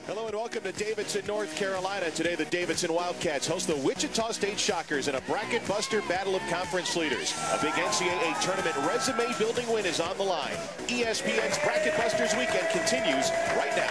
Hello and welcome to Davidson, North Carolina. Today the Davidson Wildcats host the Wichita State Shockers in a bracket buster battle of conference leaders. A big NCAA tournament resume building win is on the line. ESPN's Bracket Busters weekend continues right now.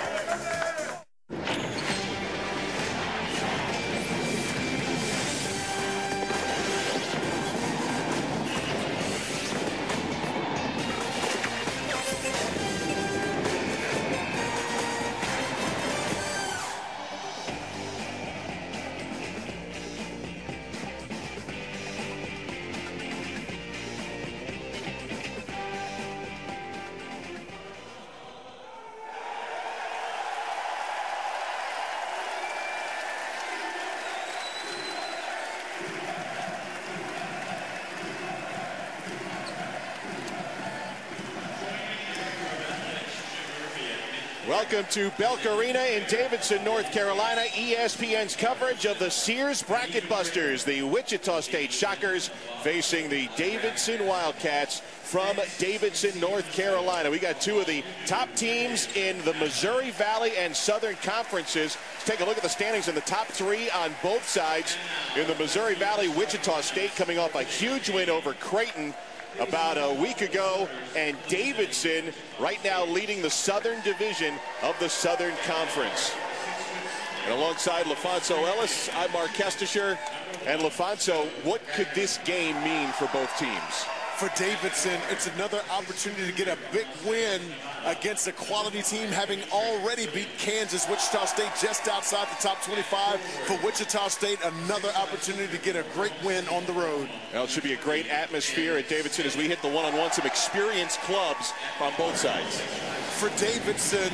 Welcome to Belk Arena in Davidson, North Carolina. ESPN's coverage of the Sears Bracket Busters. The Wichita State Shockers facing the Davidson Wildcats from Davidson, North Carolina. We got two of the top teams in the Missouri Valley and Southern Conferences. Let's take a look at the standings in the top three on both sides. In the Missouri Valley, Wichita State coming off a huge win over Creighton about a week ago, and Davidson right now leading the Southern Division of the Southern Conference. And alongside LaFonso Ellis, I'm Mark Kestisher. And LaFonso, what could this game mean for both teams? For Davidson, it's another opportunity to get a big win against a quality team, having already beat Kansas. Wichita State just outside the top 25. For Wichita State, another opportunity to get a great win on the road. Well, it should be a great atmosphere at Davidson as we hit the one-on-one. Some experienced clubs on both sides. For Davidson,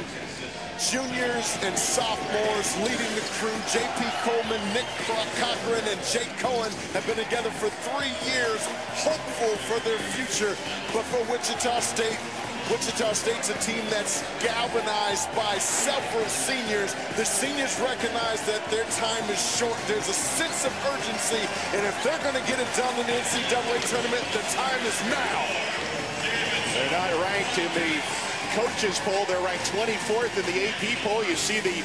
juniors and sophomores leading the crew. J.P. Coleman, Nick Cochran, and Jake Cohen have been together for 3 years, hopeful for their future. But for Wichita State's a team that's galvanized by several seniors. The seniors recognize that their time is short. There's a sense of urgency, and if they're going to get it done in the NCAA tournament, the time is now. They're not ranked in the coaches poll. They're ranked 24th in the AP poll. You see the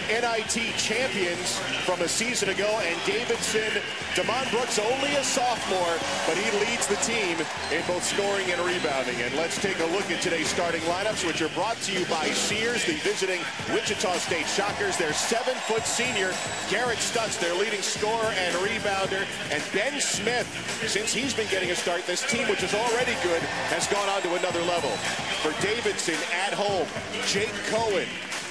NIT champions from a season ago, and Davidson, Damon Brooks, only a sophomore, but he leads the team in both scoring and rebounding. And let's take a look at today's starting lineups, which are brought to you by Sears, the visiting Wichita State Shockers. Their 7-foot senior, Garrett Stutz, their leading scorer and rebounder, and Ben Smith, since he's been getting a start, this team, which is already good, has gone on to another level. For Davidson at home, Jake Cohen,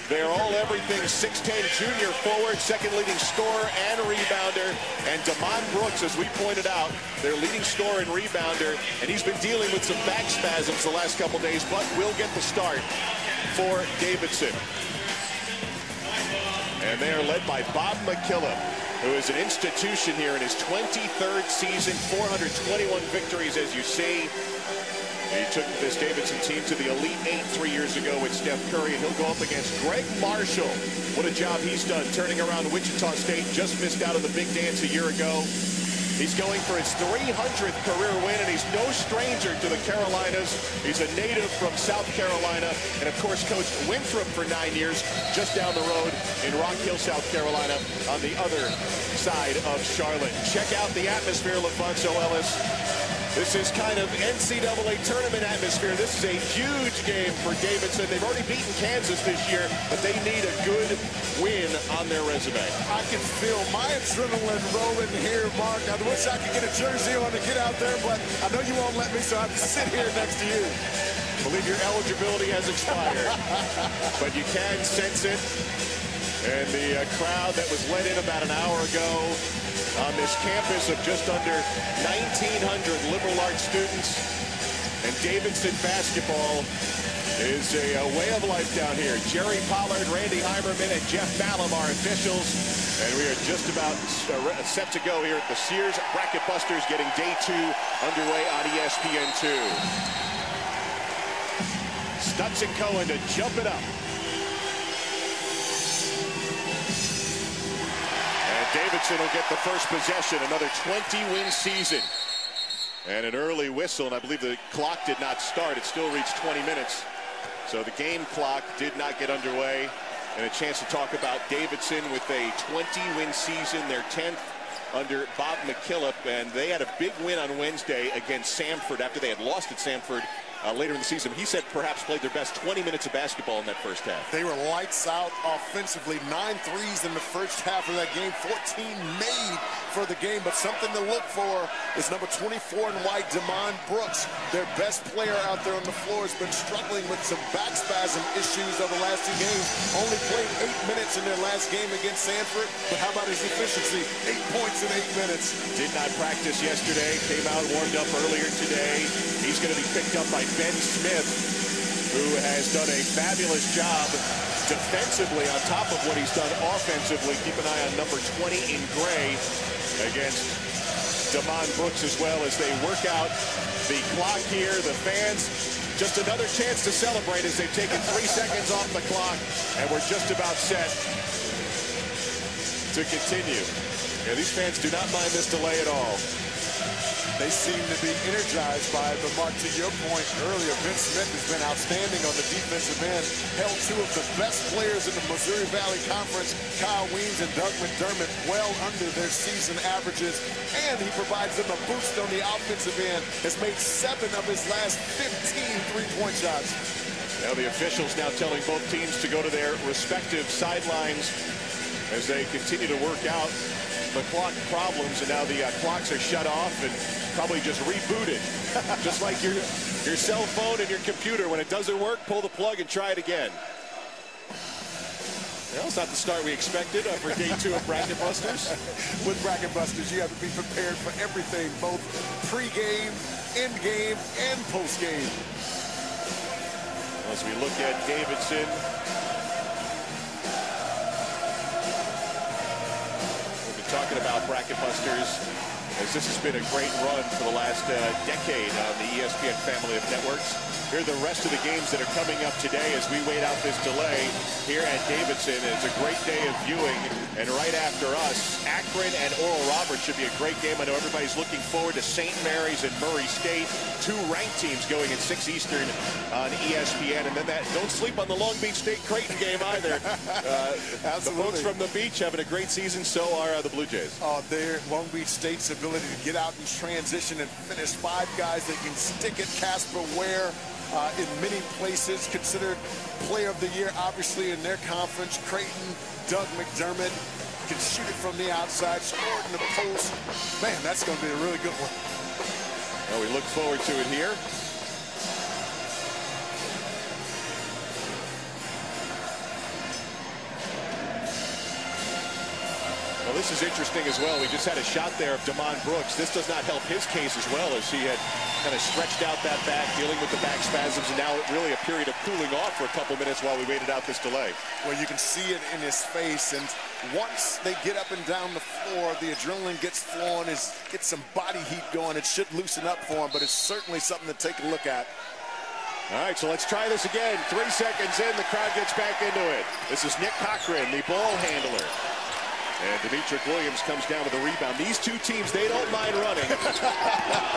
they're all everything, 6'10" junior forward, second leading scorer and rebounder. And Damon Brooks, as we pointed out, their leading scorer and rebounder. And he's been dealing with some back spasms the last couple days, but will get the start for Davidson. And they are led by Bob McKillop, who is an institution here in his 23rd season, 421 victories, as you see. He took this Davidson team to the Elite Eight 3 years ago with Steph Curry, and he'll go up against Greg Marshall. What a job he's done turning around Wichita State. Just missed out on the big dance a year ago. He's going for his 300th career win, and he's no stranger to the Carolinas. He's a native from South Carolina, and of course coached Winthrop for 9 years just down the road in Rock Hill, South Carolina, on the other side of Charlotte. Check out the atmosphere, LaFonso Ellis. This is kind of NCAA tournament atmosphere. This is a huge game for Davidson. They've already beaten Kansas this year, but they need a good win on their resume. I can feel my adrenaline rolling here, Mark. I wish I could get a jersey on to get out there, but I know you won't let me, so I have to sit here next to you. I believe your eligibility has expired, but you can sense it. And the crowd that was let in about an hour ago on this campus of just under 1,900 liberal arts students. And Davidson basketball is a way of life down here. Jerry Pollard, Randy Heimerman, and Jeff Malum are officials. And we are just about set to go here at the Sears Bracket Busters, getting day 2 underway on ESPN2. Stutz and Cohen to jump it up. Davidson will get the first possession, another 20-win season. And an early whistle, and I believe the clock did not start. It still reached 20 minutes. So the game clock did not get underway. and a chance to talk about Davidson with a 20-win season, their 10th under Bob McKillop, and they had a big win on Wednesday against Samford after they had lost at Samford later in the season. He said perhaps played their best 20 minutes of basketball in that first half. They were lights out offensively. 9 threes in the first half of that game. 14 made for the game, but something to look for is number 24 in white, Damon Brooks. Their best player out there on the floor has been struggling with some back spasm issues over the last 2 games. Only played 8 minutes in their last game against Samford, but how about his efficiency? 8 points in 8 minutes. Did not practice yesterday, came out, warmed up earlier today. He's going to be picked up by Ben Smith, who has done a fabulous job defensively on top of what he's done offensively. Keep an eye on number 20 in gray against Damon Brooks as well as they work out the clock here. The fans, just another chance to celebrate as they've taken 3 seconds off the clock, and we're just about set to continue. Yeah, these fans do not mind this delay at all. They seem to be energized by it, but Mark, to your point earlier, Ben Smith has been outstanding on the defensive end. Held 2 of the best players in the Missouri Valley Conference, Kyle Weems and Doug McDermott, well under their season averages, and he provides them a boost on the offensive end. Has made 7 of his last 15 three-point shots. Now the officials now telling both teams to go to their respective sidelines as they continue to work out the clock problems, and now the clocks are shut off and probably just rebooted. Just like your cell phone and your computer. When it doesn't work, pull the plug and try it again. Well, it's not the start we expected for day 2 of Bracket Busters. With Bracket Busters, you have to be prepared for everything, both pre-game, in-game, and post-game. As we look at Davidson, talking about Bracket Busters, as this has been a great run for the last decade on the ESPN family of networks. Here are the rest of the games that are coming up today as we wait out this delay here at Davidson. It's a great day of viewing, and right after us, Akron and Oral Roberts should be a great game. I know everybody's looking forward to St. Mary's and Murray State, 2 ranked teams going at 6 Eastern on ESPN. And then don't sleep on the Long Beach State Creighton game either. The folks from the beach having a great season, so are the Blue Jays. Their Long Beach State's ability to get out and transition and finish 5 guys that can stick it. Casper Ware, in many places considered player of the year, obviously in their conference. Creighton, Doug McDermott can shoot it from the outside, scored in the post. Man, that's going to be a really good one. Well, we look forward to it here. Well, this is interesting as well. We just had a shot there of Damon Brooks. This does not help his case as well, as he had kind of stretched out that back, dealing with the back spasms, and now really a period of cooling off for a couple minutes while we waited out this delay. Well, you can see it in his face, and once they get up and down the floor, the adrenaline gets flowing, gets some body heat going. It should loosen up for him, but it's certainly something to take a look at. All right, so let's try this again. 3 seconds in, the crowd gets back into it. This is Nick Cochran, the ball handler. And Demetric Williams comes down with a rebound. These 2 teams, they don't mind running.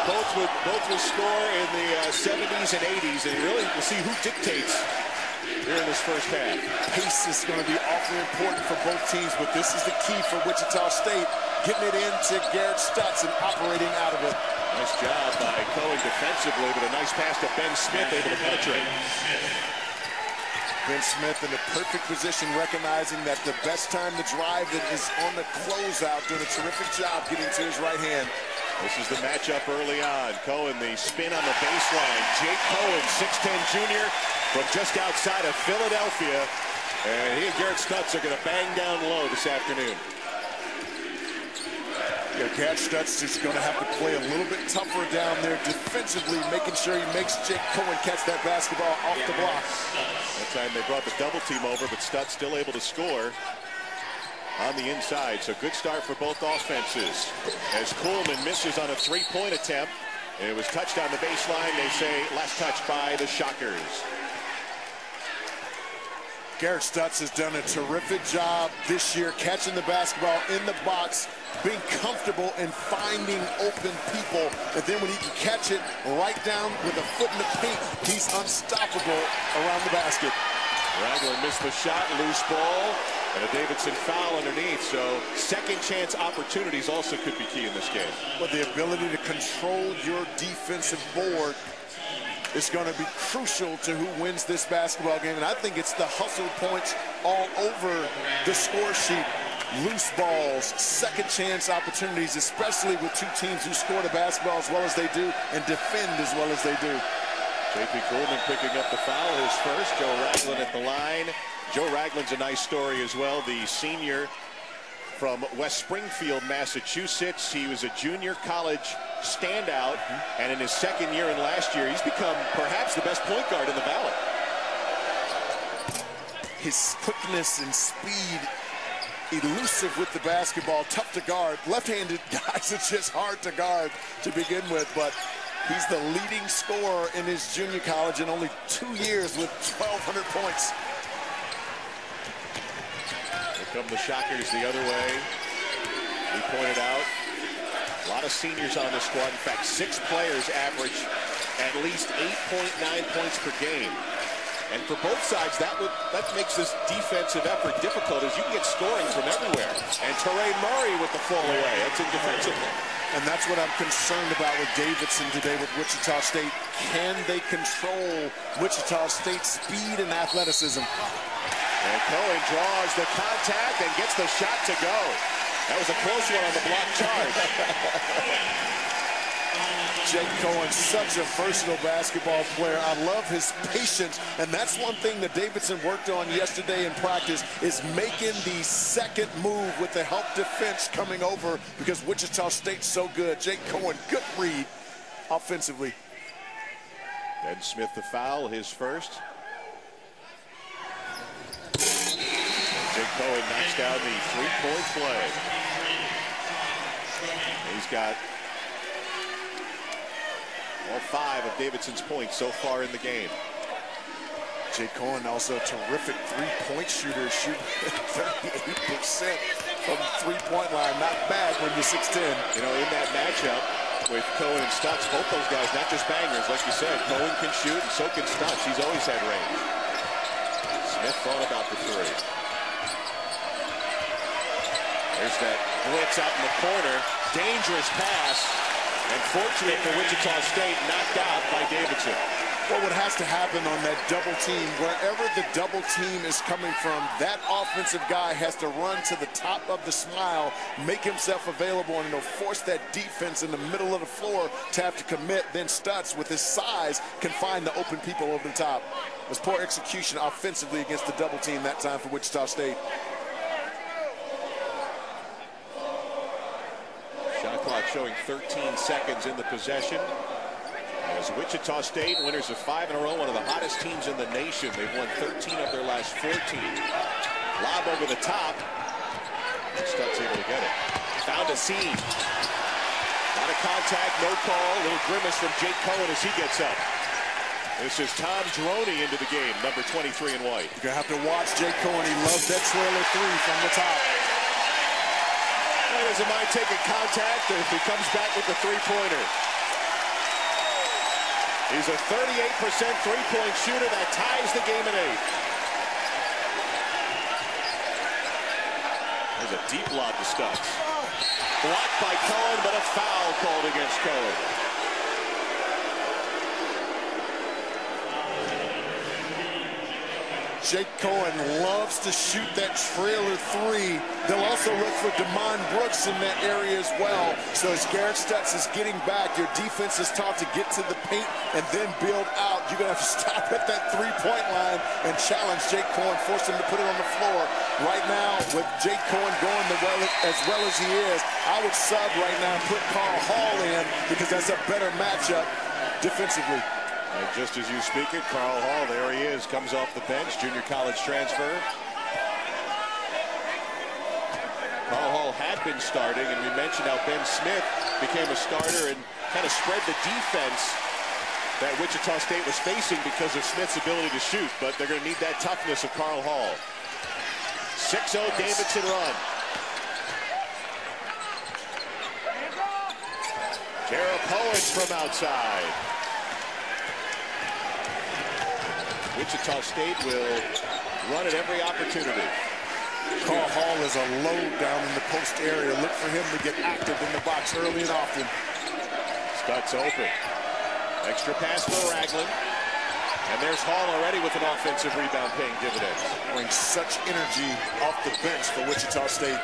both will score in the 70s and 80s, and really we'll see who dictates here in this first half. Pace is going to be awfully important for both teams, but this is the key for Wichita State, getting it into Garrett Stutz and operating out of it. Nice job by Cohen defensively, but a nice pass to Ben Smith, able to penetrate. Ben Smith in the perfect position, recognizing that the best time to drive it is on the closeout, doing a terrific job getting to his right hand. This is the matchup early on. Cohen, the spin on the baseline. Jake Cohen, 6'10 junior from just outside of Philadelphia. And he and Garrett Stutz are going to bang down low this afternoon. Yeah, Garrett Stutz is going to have to play a little bit tougher down there defensively, making sure he makes Jake Cohen catch that basketball off the block. That time they brought the double team over, but Stutz still able to score on the inside. So good start for both offenses. As Coleman misses on a 3-point attempt, and it was touched on the baseline. They say last touch by the Shockers. Garrett Stutz has done a terrific job this year catching the basketball in the box, being comfortable and finding open people. And then when he can catch it right down with a foot in the paint, he's unstoppable around the basket. Ragland missed the shot, loose ball, and a Davidson foul underneath. So second chance opportunities also could be key in this game. But the ability to control your defensive board is going to be crucial to who wins this basketball game. And I think it's the hustle points all over the score sheet. Loose balls, second chance opportunities, especially with two teams who score the basketball as well as they do and defend as well as they do. J.P. Coleman picking up the foul, his first. Joe Ragland at the line. Joe Ragland's a nice story as well, the senior from West Springfield, Massachusetts. He was a junior college standout, and in his second year and last year, he's become perhaps the best point guard in the Valley. His quickness and speed, elusive with the basketball, tough to guard. Left-handed guys, it's just hard to guard to begin with, but he's the leading scorer in his junior college in only 2 years with 1,200 points. Here come the Shockers the other way. We pointed out a lot of seniors on this squad. In fact, 6 players average at least 8.9 points per game. And for both sides, that makes this defensive effort difficult, as you can get scoring from everywhere. And Terray Murray with the fall away. That's indefensible. And that's what I'm concerned about with Davidson today with Wichita State. Can they control Wichita State's speed and athleticism? And Cohen draws the contact and gets the shot to go. That was a close one on the block charge. Jake Cohen, such a versatile basketball player. I love his patience, and that's one thing that Davidson worked on yesterday in practice, is making the second move with the help defense coming over, because Wichita State's so good. Jake Cohen, good read offensively. Ben Smith the foul, his first. Jake Cohen knocks down the three-point play. He's got all 5 of Davidson's points so far in the game. Jake Cohen, also a terrific three-point shooter, shooting 38% from the three-point line. Not bad when you're 6'10". You know, in that matchup with Cohen and Stutz, both those guys, not just bangers, like you said. Cohen can shoot, and so can Stutz. He's always had range. Smith thought about the 3. There's that blitz out in the corner. Dangerous pass. And fortunate for Wichita State, knocked out by Davidson. Well, what has to happen on that double team, wherever the double team is coming from, that offensive guy has to run to the top of the smile, make himself available, and it'll force that defense in the middle of the floor to have to commit. Then Stutz, with his size, can find the open people over the top. It was poor execution offensively against the double team that time for Wichita State. Shot clock showing 13 seconds in the possession. As Wichita State, winners of 5 in a row, one of the hottest teams in the nation. They've won 13 of their last 14. Lob over the top. Stutz able to get it. Found a seam. A lot of contact, no call. A little grimace from Jake Cohen as he gets up. This is Tom Droney into the game, number 23 in white. You're going to have to watch Jake Cohen. He loves that trailer 3 from the top. He doesn't mind taking contact if he comes back with the three-pointer. He's a 38% three-point shooter. That ties the game at 8. There's a deep lob to Stutz. Blocked by Cohen, but a foul called against Cohen. Jake Cohen loves to shoot that trailer 3. They'll also look for Demond Brooks in that area as well. So as Garrett Stutz is getting back, your defense is taught to get to the paint and then build out. You're going to have to stop at that three-point line and challenge Jake Cohen, force him to put it on the floor. Right now, with Jake Cohen going as well as he is, I would sub right now and put Carl Hall in, because that's a better matchup defensively. And just as you speak it, Carl Hall, there he is, comes off the bench, junior college transfer. Carl Hall had been starting, and we mentioned how Ben Smith became a starter and kind of spread the defense that Wichita State was facing because of Smith's ability to shoot, but they're going to need that toughness of Carl Hall. 6-0 Davidson run. Jared Powens from outside. Wichita State will run at every opportunity. Carl Hall is a load down in the post area. Look for him to get active in the box early and often. Stutz open. Extra pass for Ragland. And there's Hall already with an offensive rebound paying dividends. Brings such energy off the bench for Wichita State.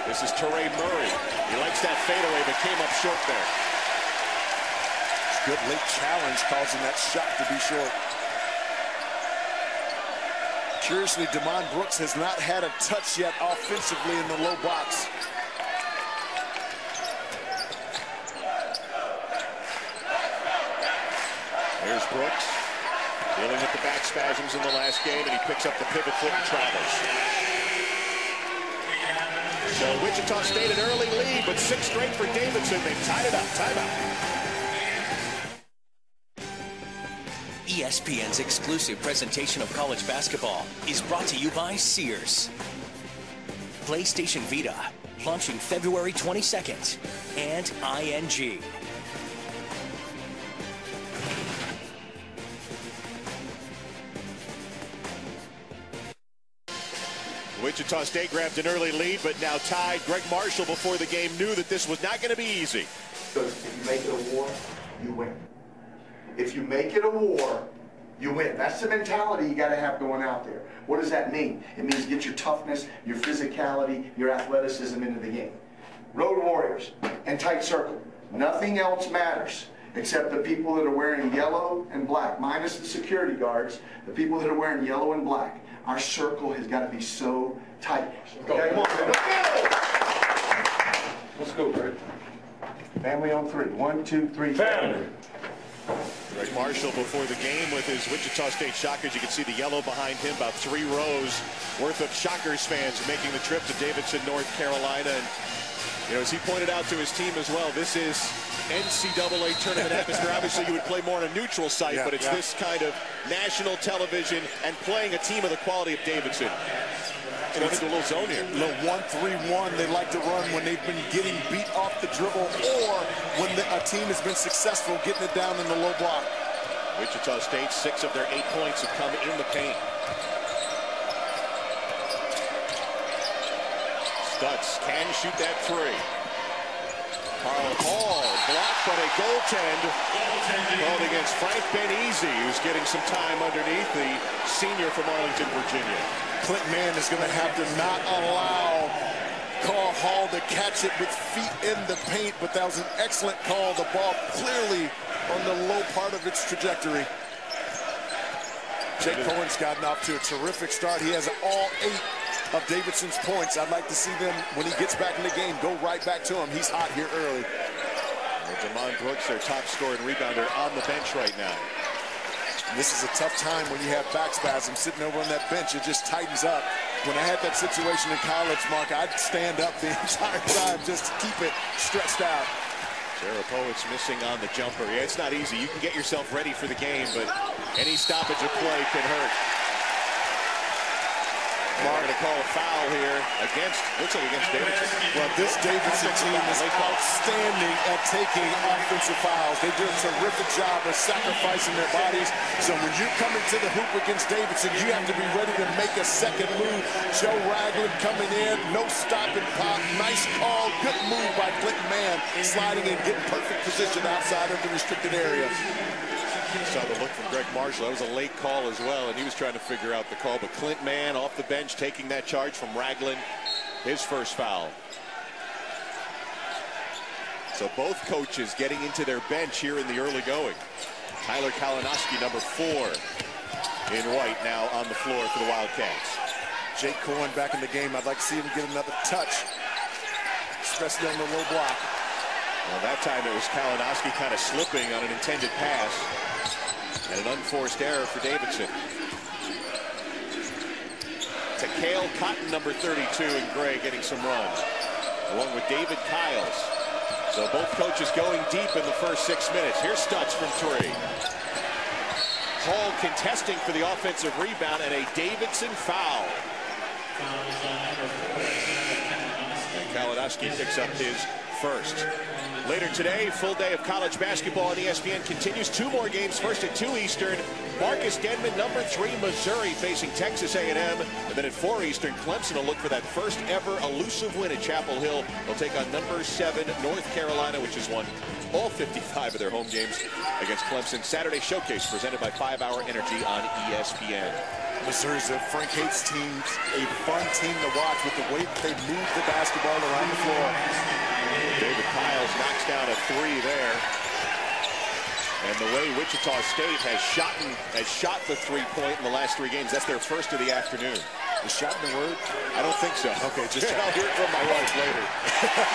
This is Teray Murray. He likes that fadeaway, but came up short there. Good late challenge causing that shot to be short. Curiously, Demond Brooks has not had a touch yet offensively in the low box. Here's Brooks, dealing with the back spasms in the last game, and he picks up the pivot foot and travels. So Wichita State an early lead, but 6 straight for Davidson. They've tied it up. Timeout. ESPN's exclusive presentation of college basketball is brought to you by Sears. PlayStation Vita, launching February 22nd, and ING. Wichita State grabbed an early lead, but now tied. Greg Marshall, before the game, knew that this was not going to be easy. Because if you make it a war, you win. If you make it a war, you win. That's the mentality you got to have going out there. What does that mean? It means get your toughness, your physicality, your athleticism into the game. Road warriors and tight circle. Nothing else matters except the people that are wearing yellow and black, minus the security guards, the people that are wearing yellow and black. Our circle has got to be so tight. Okay, come on, man. Let's go! Let's go, Greg. Family on 3. 1, 2, 3, family. Greg Marshall before the game with his Wichita State Shockers. You can see the yellow behind him, about 3 rows worth of Shockers fans making the trip to Davidson, North Carolina. And, you know, as he pointed out to his team as well, this is NCAA tournament atmosphere. Obviously, you would play more on a neutral site, but it's this kind of national television and playing a team of the quality of Davidson. Going into a little zone here. The 1-3-1 they like to run when they've been getting beat off the dribble or when a team has been successful getting it down in the low block. Wichita State, 6 of their 8 points have come in the paint. Stutz can shoot that 3. Carl Hall blocked, but a goaltend called against Frank Beneasy, who's getting some time underneath, the senior from Arlington, Virginia. Clint Mann is going to have to not allow Carl Hall to catch it with feet in the paint, but that was an excellent call. The ball clearly on the low part of its trajectory. Jake Cohen's gotten off to a terrific start. He has all 8 of Davidson's points. I'd like to see them, when he gets back in the game, go right back to him. He's hot here early. And Demond Brooks, their top scorer and rebounder, on the bench right now. And this is a tough time when you have back spasms sitting over on that bench. It just tightens up. When I had that situation in college, Mark, I'd stand up the entire time just to keep it stretched out. Jarapowicz missing on the jumper. Yeah, it's not easy. You can get yourself ready for the game, but any stoppage of play can hurt. They're going to call a foul here looks like against Davidson. Well, this Davidson team is outstanding at taking offensive fouls. They do a terrific job of sacrificing their bodies. So when you come into the hoop against Davidson, you have to be ready to make a second move. Joe Ragland coming in, no stop and pop. Nice call, good move by Clinton Mann, sliding in, getting perfect position outside of the restricted area. Saw the look from Greg Marshall. That was a late call as well, and he was trying to figure out the call. But Clint Mann off the bench taking that charge from Ragland. His first foul. So both coaches getting into their bench here in the early going. Tyler Kalinowski, number 4 in white, now on the floor for the Wildcats. Jake Cohen back in the game. I'd like to see him get another touch, especially on the low block. Well, that time it was Kalinowski kind of slipping on an intended pass. And an unforced error for Davidson. To Cale Cotton, number 32, and Gray getting some runs, along with David Kiles. So both coaches going deep in the first 6 minutes. Here's Stutz from 3. Hall contesting for the offensive rebound and a Davidson foul. And Malinowski picks up his first. Later today, full day of college basketball on ESPN continues. 2 more games, first at 2 Eastern. Marcus Denman, number 3, Missouri, facing Texas A&M. And then at 4 Eastern, Clemson will look for that first ever elusive win at Chapel Hill. They'll take on number 7, North Carolina, which has won all 55 of their home games against Clemson. Saturday Showcase presented by 5 Hour Energy on ESPN. Missouri's a Frank Hates team, a fun team to watch with the way that they move the basketball around the floor. David Kyles knocks down a 3 there. And the way Wichita State has shot the 3-point in the last 3 games, that's their first of the afternoon. Is shot in the word? I don't think so. Okay, just I'll hear it from my wife later.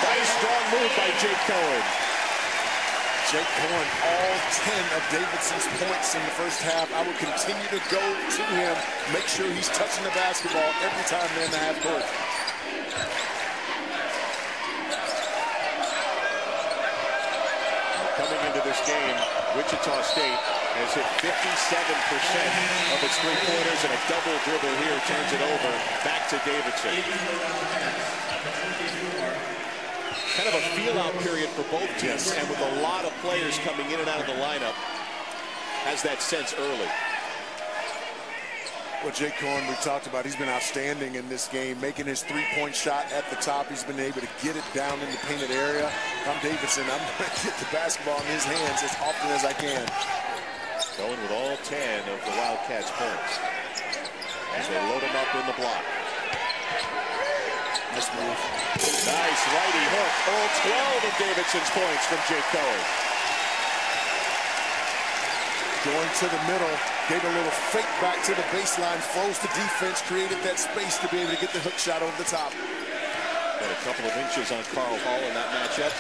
Nice strong move by Jake Cohen. Jake Cohen, all 10 of Davidson's points in the first half. I would continue to go to him, make sure he's touching the basketball every time they're in the half court. Coming into this game, Wichita State has hit 57% of its 3-pointers, and a double dribble here turns it over back to Davidson. Kind of a feel-out period for both teams, and with a lot of players coming in and out of the lineup, has that sense early. Well, Jake Cohen, we talked about, he's been outstanding in this game, making his 3-point shot at the top. He's been able to get it down in the painted area. If I'm Davidson, I'm going to get the basketball in his hands as often as I can. Going with all 10 of the Wildcats' points as they load him up in the block. Nice move. Nice righty hook. All 12 of Davidson's points from Jake Cohen. Going to the middle, gave a little fake back to the baseline, froze the defense, created that space to be able to get the hook shot over the top. Got a couple of inches on Carl Hall in that matchup.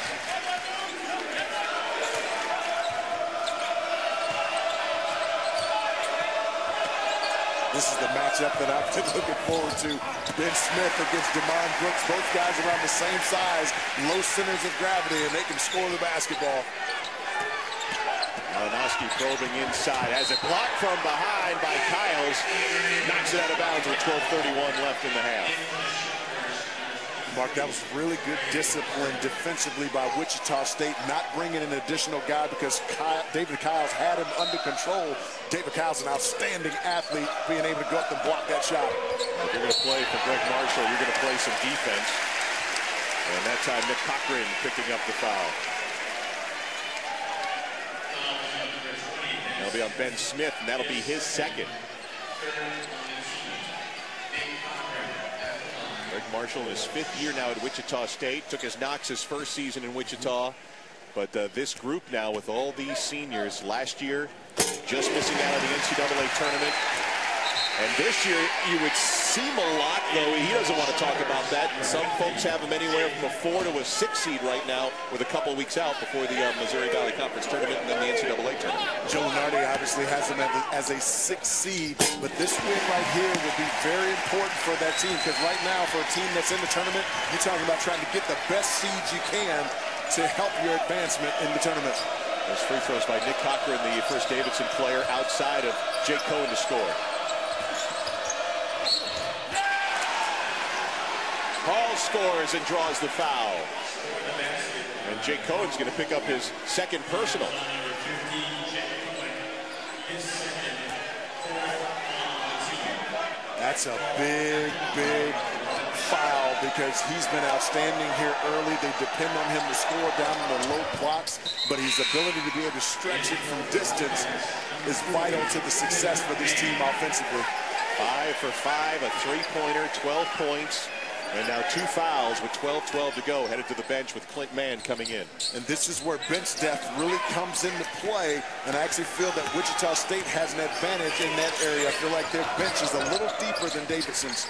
This is the matchup that I've been looking forward to. Ben Smith against Demond Brooks. Both guys around the same size, low centers of gravity, and they can score the basketball. Malinowski probing inside. Has it blocked from behind by Kyles. Knocks it out of bounds with 12:31 left in the half. Mark, that was really good discipline defensively by Wichita State, not bringing an additional guy because David Kyles had him under control. David Kyles, an outstanding athlete, being able to go up and block that shot. If you're going to play for Greg Marshall, you're going to play some defense. And that time, Nick Cochran picking up the foul. That'll be on Ben Smith, and that'll be his second. Greg Marshall in his 5th year now at Wichita State. Took his knocks his first season in Wichita. But this group now with all these seniors, last year just missing out on the NCAA tournament. And this year you would seem a lot, though he doesn't want to talk about that. Some folks have him anywhere from a 4 to a 6 seed right now with a couple of weeks out before the Missouri Valley Conference tournament and then the NCAA tournament. Joe Lunardi obviously has him as a 6 seed, but this win right here will be very important for that team because right now for a team that's in the tournament, you're talking about trying to get the best seeds you can to help your advancement in the tournament. Those free throws by Nick Cochran, the first Davidson player outside of Jake Cohen to score. Hall scores and draws the foul. And Jake Cohen's going to pick up his second personal. That's a big, big foul because he's been outstanding here early. They depend on him to score down in the low blocks, but his ability to be able to stretch it from distance is vital to the success for this team offensively. 5 for 5, a 3-pointer, 12 points. And now 2 fouls with 12-12 to go, headed to the bench with Clint Mann coming in. And this is where bench depth really comes into play, and I actually feel that Wichita State has an advantage in that area. I feel like their bench is a little deeper than Davidson's.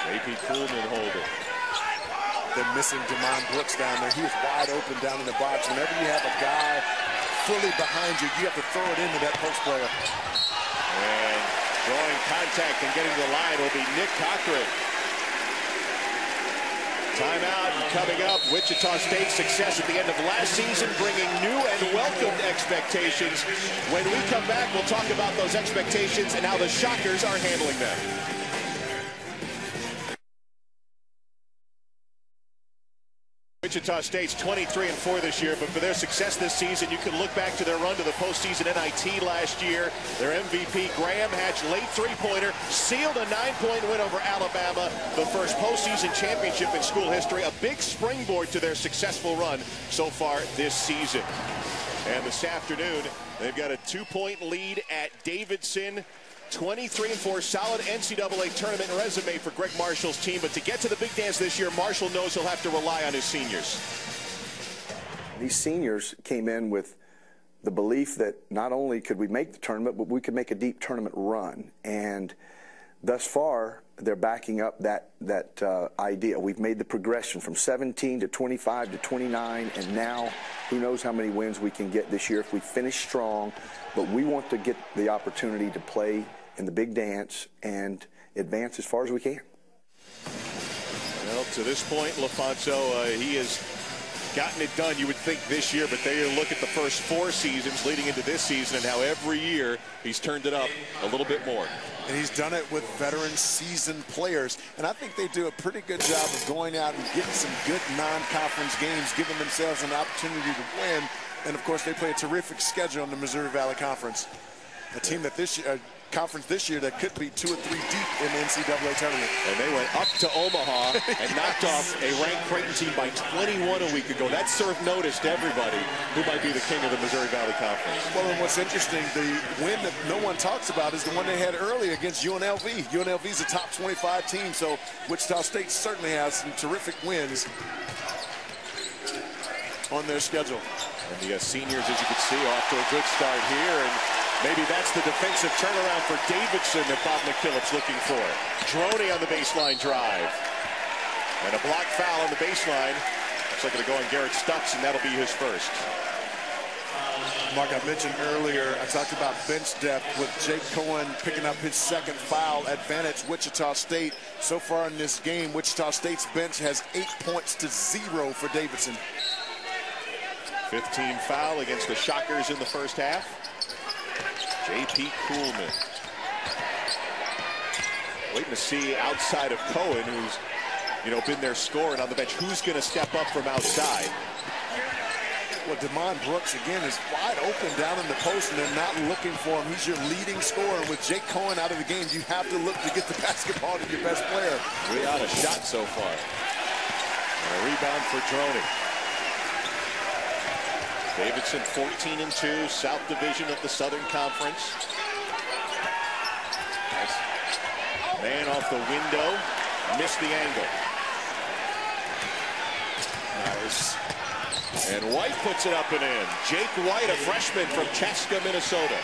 A.P. Coolman holding. They're missing Demond Brooks down there. He is wide open down in the box. Whenever you have a guy fully behind you, you have to throw it into that post player. And drawing contact and getting to the line will be Nick Cochran. Timeout coming up. Wichita State's success at the end of last season, bringing new and welcomed expectations. When we come back, we'll talk about those expectations and how the Shockers are handling them. Wichita State's 23-4 this year, but for their success this season, you can look back to their run to the postseason NIT last year. Their MVP, Graham Hatch, late three-pointer, sealed a 9-point win over Alabama, the first postseason championship in school history, a big springboard to their successful run so far this season. And this afternoon, they've got a 2-point lead at Davidson. 23-4, solid NCAA tournament resume for Greg Marshall's team. But to get to the big dance this year, Marshall knows he'll have to rely on his seniors. These seniors came in with the belief that not only could we make the tournament, but we could make a deep tournament run. And thus far, they're backing up that idea. We've made the progression from 17 to 25 to 29, and now who knows how many wins we can get this year if we finish strong. But we want to get the opportunity to play in the big dance and advance as far as we can. Well, to this point, LaFonso, he has gotten it done, you would think, this year, but they look at the first 4 seasons leading into this season and how every year he's turned it up a little bit more. And he's done it with veteran seasoned players. And I think they do a pretty good job of going out and getting some good non-conference games, giving themselves an opportunity to win. And, of course, they play a terrific schedule in the Missouri Valley Conference. A team that conference this year that could be 2 or 3 deep in the NCAA tournament. And they went up to Omaha and knocked off a ranked Creighton team by 21 a week ago. That served notice to everybody who might be the king of the Missouri Valley Conference. Well, and what's interesting, the win that no one talks about is the one they had early against UNLV. UNLV is a top 25 team, so Wichita State certainly has some terrific wins on their schedule. And the seniors, as you can see, off to a good start here. And maybe that's the defensive turnaround for Davidson that Bob McKillop's looking for. Droney on the baseline drive. And a block foul on the baseline. Looks like it'll go on Garrett Stutz, and that'll be his first. Mark, I mentioned earlier, I talked about bench depth with Jake Cohen picking up his second foul. Advantage Wichita State. So far in this game, Wichita State's bench has 8 points to 0 for Davidson. 15 foul against the Shockers in the first half. J.P. Coolman. Waiting to see outside of Cohen, who's, been there scoring on the bench. Who's going to step up from outside? Well, Demond Brooks, again, is wide open down in the post, and they're not looking for him. He's your leading scorer. With Jake Cohen out of the game, you have to look to get the basketball to your best player. Without a shot so far. And a rebound for Droney. Davidson 14-2, South Division of the Southern Conference. Nice. Man off the window, missed the angle. Nice. And White puts it up and in. Jake White, a freshman from Chaska, Minnesota.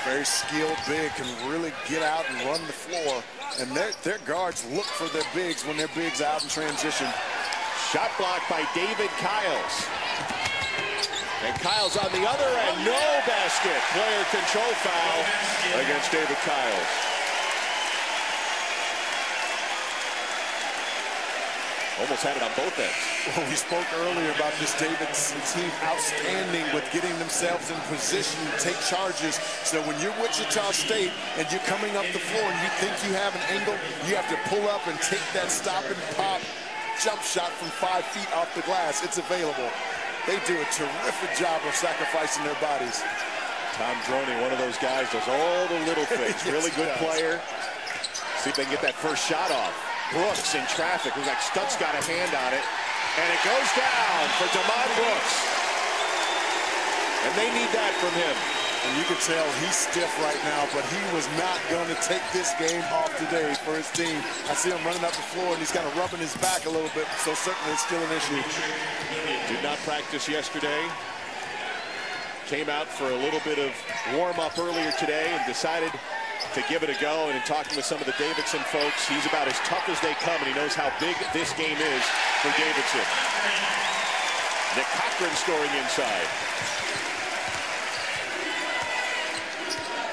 Very skilled big, can really get out and run the floor. And their guards look for their bigs when their bigs out in transition. Shot blocked by David Kiles. And Kiles on the other end, no basket. Player control foul against David Kiles. Almost had it on both ends. Well, we spoke earlier about this Davidson team outstanding with getting themselves in position to take charges. So when you're Wichita State and you're coming up the floor and you think you have an angle, you have to pull up and take that stop and pop jump shot from 5 feet off the glass. It's available. They do a terrific job of sacrificing their bodies. Tom Droney, one of those guys, does all the little things. Yes, really good player. See if they can get that first shot off. Brooks in traffic. Looks like Stutz got a hand on it. And it goes down for Demond Brooks. And they need that from him. And you can tell he's stiff right now, but he was not going to take this game off today for his team. I see him running up the floor, and he's kind of rubbing his back a little bit, so certainly it's still an issue. Did not practice yesterday. Came out for a little bit of warm-up earlier today and decided to give it a go. And in talking with some of the Davidson folks, he's about as tough as they come, and he knows how big this game is for Davidson. Nick Cochran scoring inside.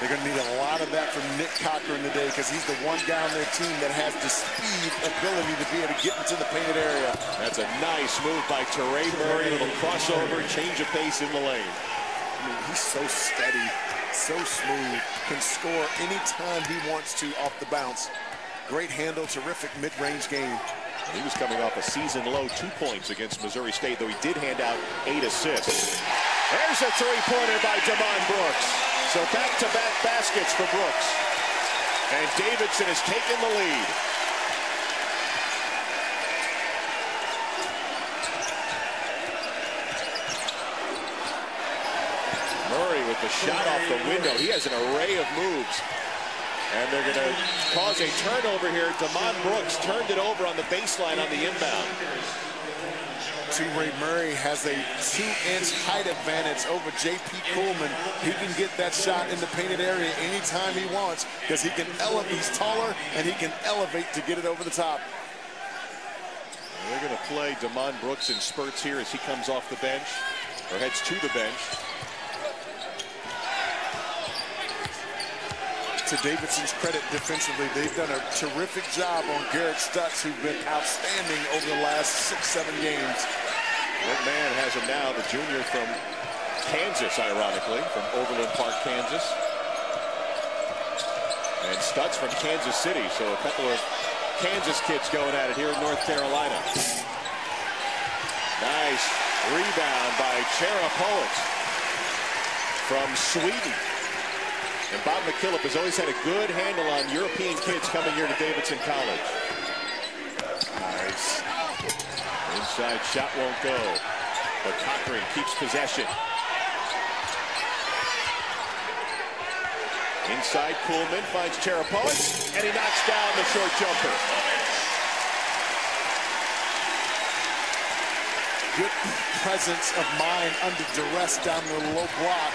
They're going to need a lot of that from Nick Cochran today because he's the one guy on their team that has the speed ability to be able to get into the painted area. That's a nice move by Teray Murray. A little crossover, change of pace in the lane. I mean, he's so steady, so smooth, can score anytime he wants to off the bounce. Great handle, terrific mid-range game. He was coming off a season-low 2 points against Missouri State, though he did hand out 8 assists. There's a three-pointer by Demond Brooks. So back-to-back baskets for Brooks. And Davidson has taken the lead. Murray with the shot off the window. He has an array of moves. And they're going to cause a turnover here. Demond Brooks turned it over on the baseline on the inbound. Teray Murray has a 2-inch height advantage over J.P. Coleman. He can get that shot in the painted area anytime he wants because he can elevate. He's taller and he can elevate to get it over the top. And they're going to play Demond Brooks in spurts here as he comes off the bench or heads to the bench. To Davidson's credit defensively, they've done a terrific job on Garrett Stutz, who's been outstanding over the last 6-7 games. That man has him now, the junior from Kansas, ironically, from Overland Park, Kansas. And Stutz from Kansas City, so a couple of Kansas kids going at it here in North Carolina. Nice rebound by Cherapowicz from Sweden. And Bob McKillop has always had a good handle on European kids coming here to Davidson College. Nice. Inside shot won't go, but Cochran keeps possession. Inside Kuhlman finds Cherapowicz, and he knocks down the short jumper. Good presence of mind under duress down the low block.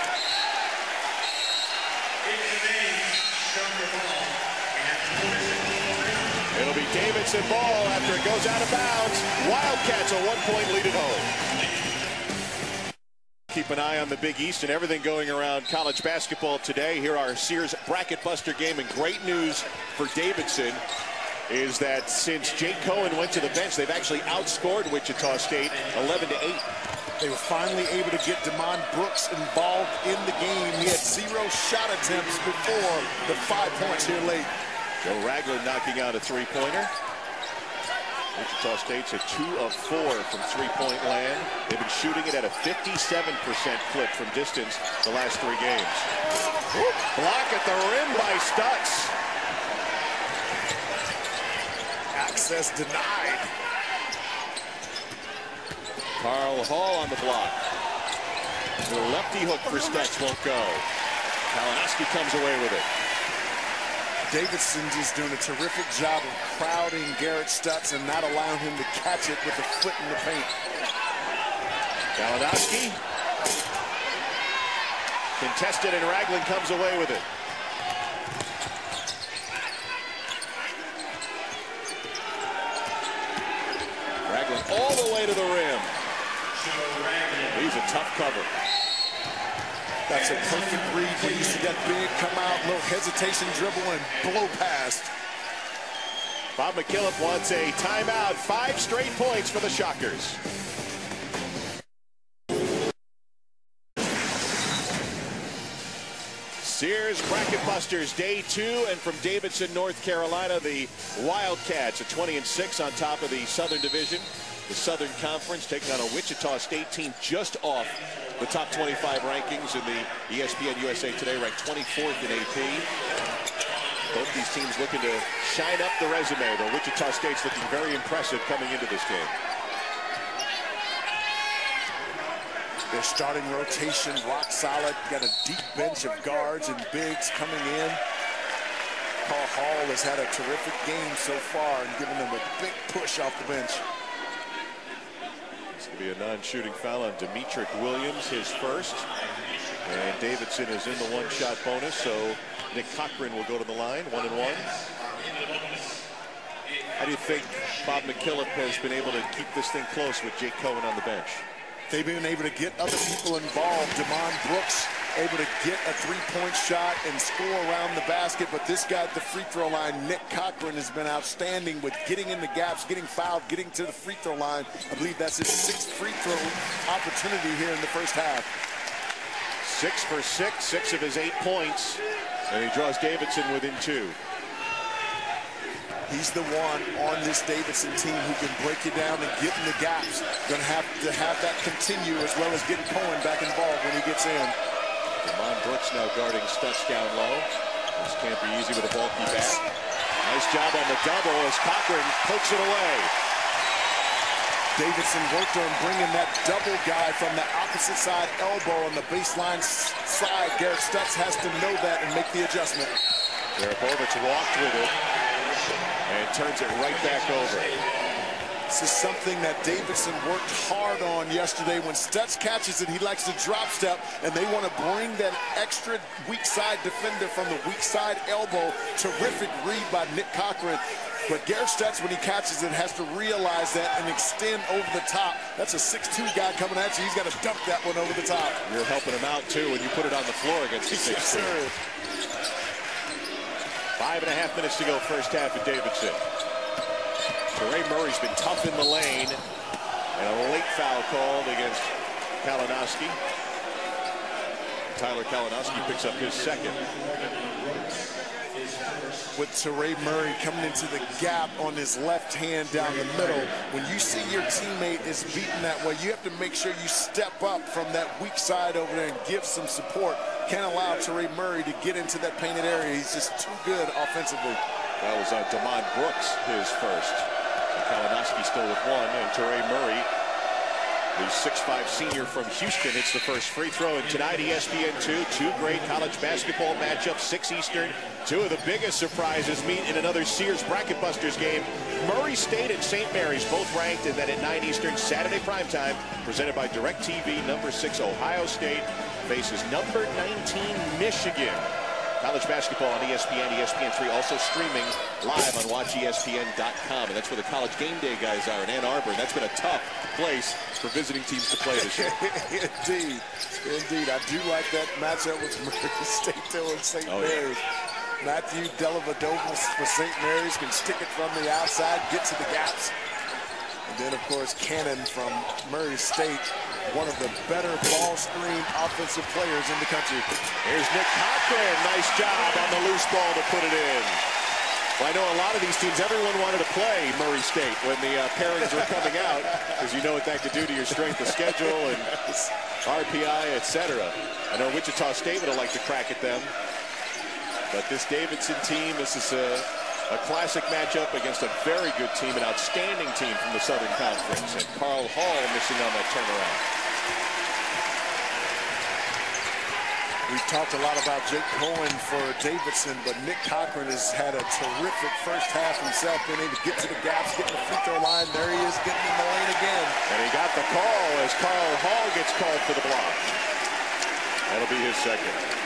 It'll be Davidson ball after it goes out of bounds. Wildcats a 1-point lead at home. Keep an eye on the Big East and everything going around college basketball today. Here our Sears Bracket Buster game, and great news for Davidson is that since Jake Cohen went to the bench, they've actually outscored Wichita State 11-8. They were finally able to get Demond Brooks involved in the game. He had 0 shot attempts before the 5 points here late. Joe Ragland knocking out a three-pointer. Wichita State's at 2 of 4 from three-point land. They've been shooting it at a 57% clip from distance the last 3 games. Block at the rim by Stutz. Access denied. Carl Hall on the block. The lefty hook for Stutz won't go. Kalinowski comes away with it. Davidson just doing a terrific job of crowding Garrett Stutz and not allowing him to catch it with a foot in the paint. Kalinowski contested, and Ragland comes away with it. Ragland all the way to the rim. He's a tough cover. That's a perfect read when you see that big come out, little hesitation, dribble, and blow past. Bob McKillop wants a timeout. 5 straight points for the Shockers. Sears Bracket Busters Day 2, and from Davidson, North Carolina, the Wildcats at 20-6 on top of the Southern Division. The Southern Conference taking on a Wichita State team just off the top 25 rankings in the ESPN USA Today, ranked 24th in AP. Both these teams looking to shine up the resume, though Wichita State's looking very impressive coming into this game. Their starting rotation rock solid. Got a deep bench of guards and bigs coming in. Carl Hall has had a terrific game so far and given them a big push off the bench. It's going to be a non-shooting foul on Demetric Williams, his first. And Davidson is in the one-shot bonus, so Nick Cochran will go to the line, 1-1. How do you think Bob McKillop has been able to keep this thing close with Jake Cohen on the bench? They've been able to get other people involved. Demond Brooks able to get a three-point shot and score around the basket. But this guy at the free throw line, Nick Cochran, has been outstanding with getting in the gaps, getting fouled, getting to the free throw line. I believe that's his 6th free throw opportunity here in the first half. 6 for 6, 6 of his 8 points, and he draws Davidson within 2. He's the one on this Davidson team who can break you down and get in the gaps. Going to have that continue, as well as getting Cohen back involved when he gets in. Damon Brooks now guarding Stutz down low. This can't be easy with a bulky back. Nice job on the double as Cochran pokes it away. Davidson worked on bringing that double guy from the opposite side elbow on the baseline side. Garrett Stutz has to know that and make the adjustment. Garabovic walked with it and turns it right back over. This is something that Davidson worked hard on yesterday. When Stutz catches it, he likes to drop step, and they want to bring that extra weak side defender from the weak side elbow. Terrific read by Nick Cochran. But Garrett Stutz, when he catches it, has to realize that and extend over the top. That's a 6'2" guy coming at you. He's got to dump that one over the top. You're helping him out, too, when you put it on the floor against the 6'2". Yes, sir. 5.5 minutes to go first half at Davidson. Teray Murray's been tough in the lane, and a late foul called against Kalinowski. Tyler Kalinowski picks up his 2nd. With Teray Murray coming into the gap on his left hand down the middle, when you see your teammate is beaten that way, you have to make sure you step up from that weak side over there and give some support. Can't allow Teray Murray to get into that painted area. He's just too good offensively. That was Damon Brooks, his first. And Kalinowski still with 1, and Teray Murray, the 6'5" senior from Houston, hits the first free throw. And tonight, ESPN 2 great college basketball matchups, 6 Eastern. 2 of the biggest surprises meet in another Sears Bracket Busters game. Murray State and St. Mary's both ranked, and then at 9 Eastern, Saturday primetime, presented by DirecTV. Number 6 Ohio State faces number 19 Michigan. College basketball on ESPN, ESPN3, also streaming live on WatchESPN.com. And that's where the college game day guys are in Ann Arbor. And that's been a tough place for visiting teams to play this year. Indeed. Indeed. I do like that matchup with Murray State and St. Mary's. Matthew Dellavedova for St. Mary's can stick it from the outside, get to the gaps. And then, of course, Cannon from Murray State, one of the better ball screen offensive players in the country. Here's Nick Cochran. Nice job on the loose ball to put it in. Well, I know a lot of these teams, everyone wanted to play Murray State when the pairings were coming out, because you know what that could do to your strength of schedule and RPI, etc. I know Wichita State would have liked to crack at them. But this Davidson team, this is a classic matchup against a very good team, an outstanding team from the Southern Conference. And Carl Hall missing on that turnaround. We've talked a lot about Jake Cohen for Davidson, but Nick Cochran has had a terrific first half himself, being able to get to the gaps, get to the free throw line. There he is, getting in the lane again. And he got the call as Carl Hall gets called for the block. That'll be his 2nd.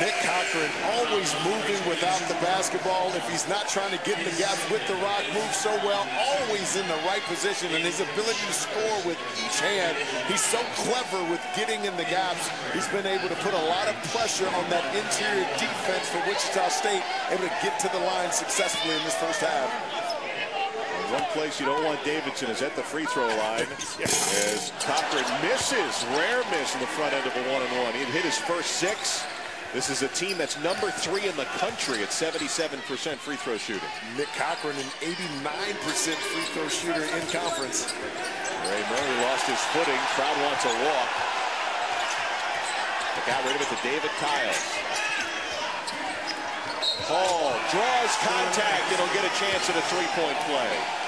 Nick Cochran always moving without the basketball. If he's not trying to get in the gaps with the rock, moves so well, always in the right position, and his ability to score with each hand. He's so clever with getting in the gaps. He's been able to put a lot of pressure on that interior defense for Wichita State, able to get to the line successfully in this first half. One place you don't want Davidson is at the free throw line as Cochran misses, rare miss in the front end of a one-on-one. He hit his first 6. This is a team that's number 3 in the country at 77% free throw shooting. Nick Cochran, an 89% free throw shooter in conference. Ray Murray lost his footing. Crowd wants a walk. They got rid of it to David Kiles. Hall draws contact and he'll get a chance at a three-point play.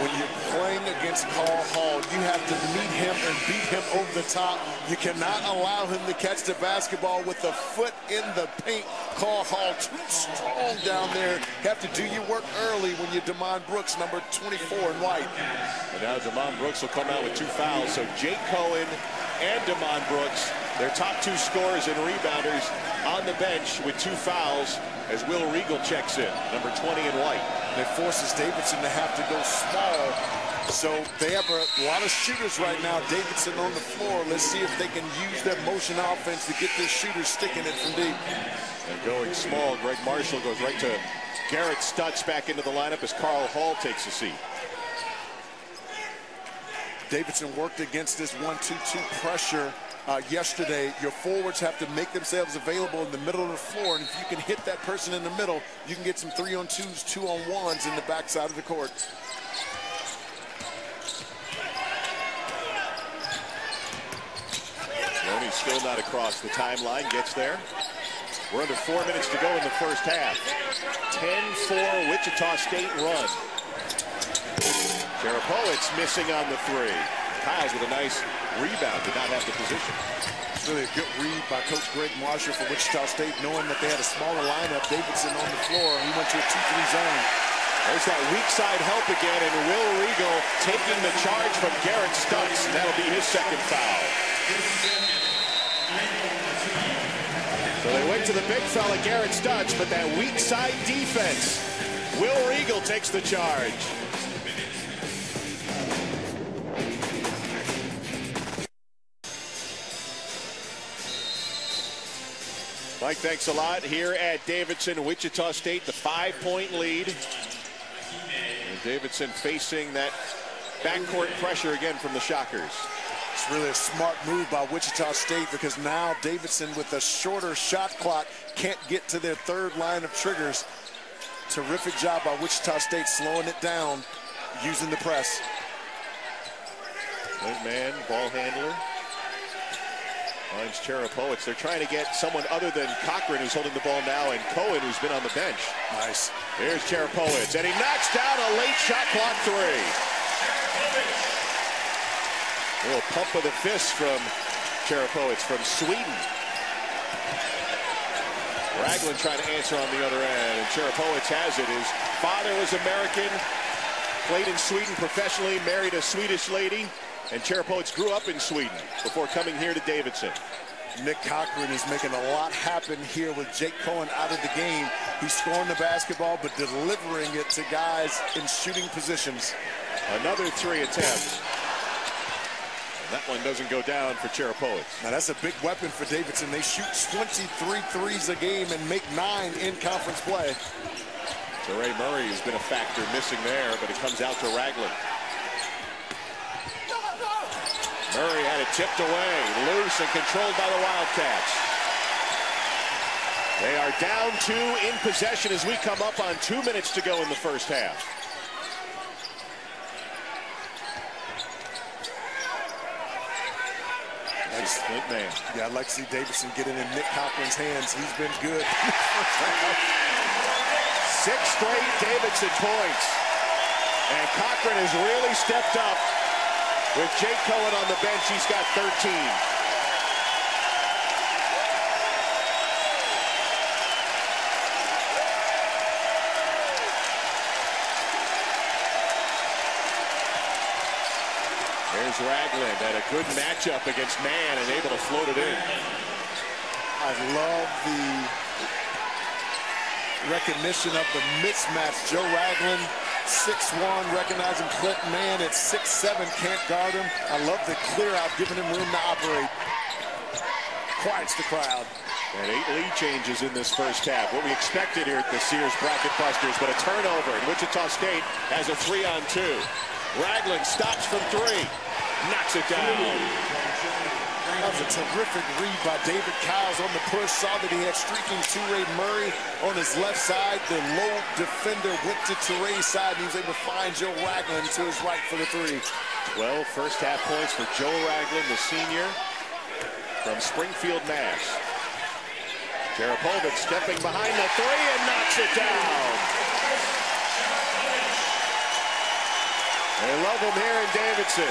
When you're playing against Carl Hall, you have to meet him and beat him over the top. You cannot allow him to catch the basketball with the foot in the paint. Carl Hall too strong down there. You have to do your work early when you're Damon Brooks, number 24 in white. And now Damon Brooks will come out with 2 fouls. So Jake Cohen and Damon Brooks, their top 2 scorers and rebounders, on the bench with 2 fouls as Will Regal checks in, number 20 in white. And it forces Davidson to have to go small So they have a lot of shooters right now. Davidson on the floor. Let's see if they can use that motion offense to get their shooters sticking it from deep. And going small, Greg Marshall goes right to Garrett Stutz back into the lineup as Carl Hall takes a seat. Davidson worked against this 1-2-2 pressure yesterday. Your forwards have to make themselves available in the middle of the floor, and if you can hit that person in the middle, you can get some 3-on-2s, 2-on-1s in the backside of the court. Loney's still not across the timeline, gets there. We're under 4 minutes to go in the first half. 10-4 Wichita State run. Cherapowicz missing on the three. Kyles with a nice rebound, did not have the position. It's really a good read by Coach Greg Marshall for Wichita State, knowing that they had a smaller lineup. Davidson on the floor. He went to a 2-3 zone. There's that weak side help again, and Will Regal taking the charge from Garrett Stutz, and that'll be his second foul. So they went to the big fella, Garrett Stutz, but that weak side defense. Will Regal takes the charge. Mike, thanks a lot. Here at Davidson, Wichita State, the 5-point lead. And Davidson facing that backcourt pressure again from the Shockers. It's really a smart move by Wichita State, because now Davidson, with a shorter shot clock, can't get to their third line of triggers. Terrific job by Wichita State slowing it down, using the press. Good man, ball handler. Finds Cherapowicz. They're trying to get someone other than Cochran, who's holding the ball now, and Cohen, who's been on the bench. Nice. Here's Cherapowicz, and he knocks down a late shot clock three. A little pump of the fist from Cherapowicz from Sweden. Ragland trying to answer on the other end, and Cherapowicz has it. His father was American, played in Sweden professionally, married a Swedish lady. And Cherapowicz grew up in Sweden before coming here to Davidson. Nick Cochran is making a lot happen here with Jake Cohen out of the game. He's scoring the basketball, but delivering it to guys in shooting positions. Another three attempt. And that one doesn't go down for Cherapowicz. Now that's a big weapon for Davidson. They shoot 23 threes a game and make 9 in conference play. Ray Murray has been a factor missing there, but it comes out to Ragland. Murray had it tipped away, loose and controlled by the Wildcats. They are down 2 in possession as we come up on 2 minutes to go in the first half. Nice Clint man. Yeah, I'd like to see Davidson get it in Nick Cochran's hands. He's been good. 6 straight Davidson points. And Cochran has really stepped up. With Jake Cohen on the bench, he's got 13. There's Ragland at a good matchup against Mann and able to float it in. I love the recognition of the mismatch. Joe Ragland, 6'1", recognizing Clinton Mann at 6'7", can't guard him. I love the clear out, giving him room to operate. Quiets the crowd. And 8 lead changes in this first half. What we expected here at the Sears Bracket Busters, but a turnover. And Wichita State has a 3-on-2. Ragland stops from 3, knocks it down. That was a terrific read by David Kyles on the push. Saw that he had streaking Ray Murray on his left side. The low defender went to Ray's side, and he was able to find Joe Ragland to his right for the 3. 12 first half points for Joe Ragland, the senior from Springfield, Mass. Cherapowicz stepping behind the 3 and knocks it down. They love him here in Davidson.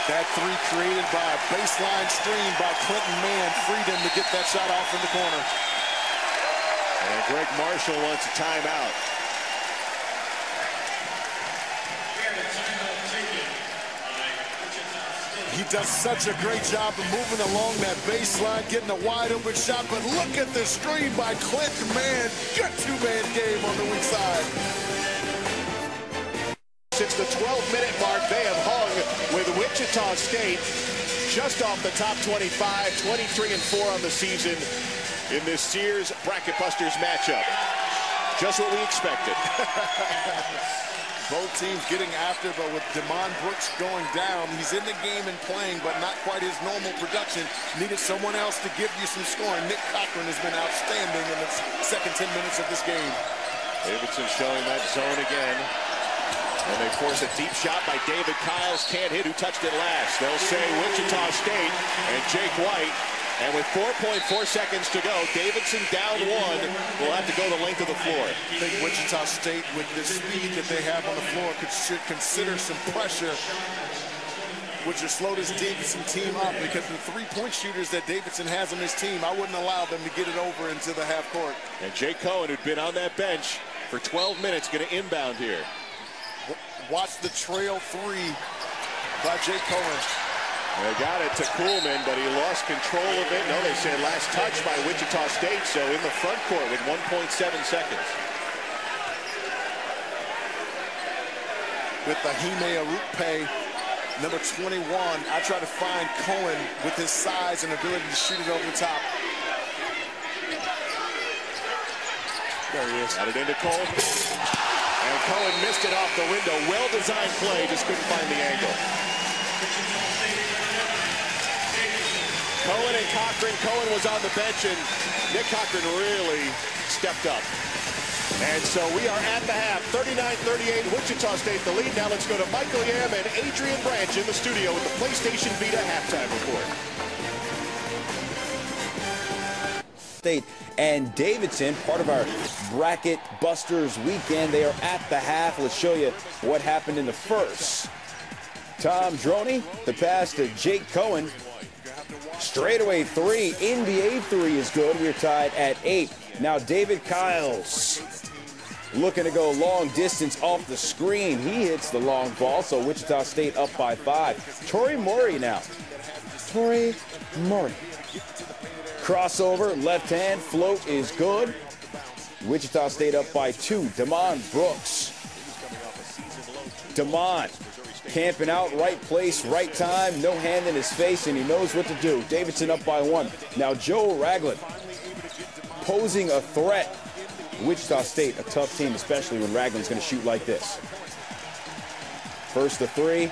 That 3 created by a baseline screen by Clinton Mann freed him to get that shot off in the corner. And Greg Marshall wants a timeout. He does such a great job of moving along that baseline, getting a wide open shot, but look at the screen by Clinton Mann. Good 2-man game on the weak side. since the 12-minute mark, they have hung with Wichita State just off the top 25, 23-4 on the season in this Sears Bracket Busters matchup. Just what we expected. Both teams getting after, but with Damon Brooks going down, he's in the game and playing, but not quite his normal production. Needed someone else to give you some scoring. Nick Cochran has been outstanding in the second 10 minutes of this game. Davidson showing that zone again. And they force a deep shot by David Kiles. Can't hit. Who touched it last? They'll say Wichita State and Jake White. And with 4.4 seconds to go, Davidson down one will have to go the length of the floor. I think Wichita State, with the speed that they have on the floor, should consider some pressure, which will slow this Davidson team up, because the three-point shooters that Davidson has on his team, I wouldn't allow them to get it over into the half court. And Jake Cohen, who'd been on that bench for 12 minutes, going to inbound here. Watch the trail three by Jake Cohen. They got it to Kuhlman, but he lost control of it. No, they said last touch by Wichita State, so in the front court with 1.7 seconds. With the Hime Arupe, number 21, I try to find Cohen with his size and ability to shoot it over the top. There he is. Got it into Cole. And Cohen missed it off the window. Well-designed play, just couldn't find the angle. Cohen and Cochran. Cohen was on the bench, and Nick Cochran really stepped up. And so we are at the half. 39-38, Wichita State the lead. Now let's go to Michael Yam and Adrian Branch in the studio with the PlayStation Vita halftime report. State and Davidson, part of our Bracket Busters weekend. They are at the half. Let's show you what happened in the first. Tom Droney, the pass to Jake Cohen. Straightaway three, NBA three is good. We're tied at 8. Now David Kiles looking to go long distance off the screen. He hits the long ball, so Wichita State up by 5. Torrey Murray now. Torrey Murray. Crossover, left hand, float is good. Wichita State up by 2. Damon Brooks. Damon camping out, right place, right time, no hand in his face, and he knows what to do. Davidson up by 1. Now Joe Ragland posing a threat. Wichita State, a tough team, especially when Ragland's going to shoot like this. First the 3.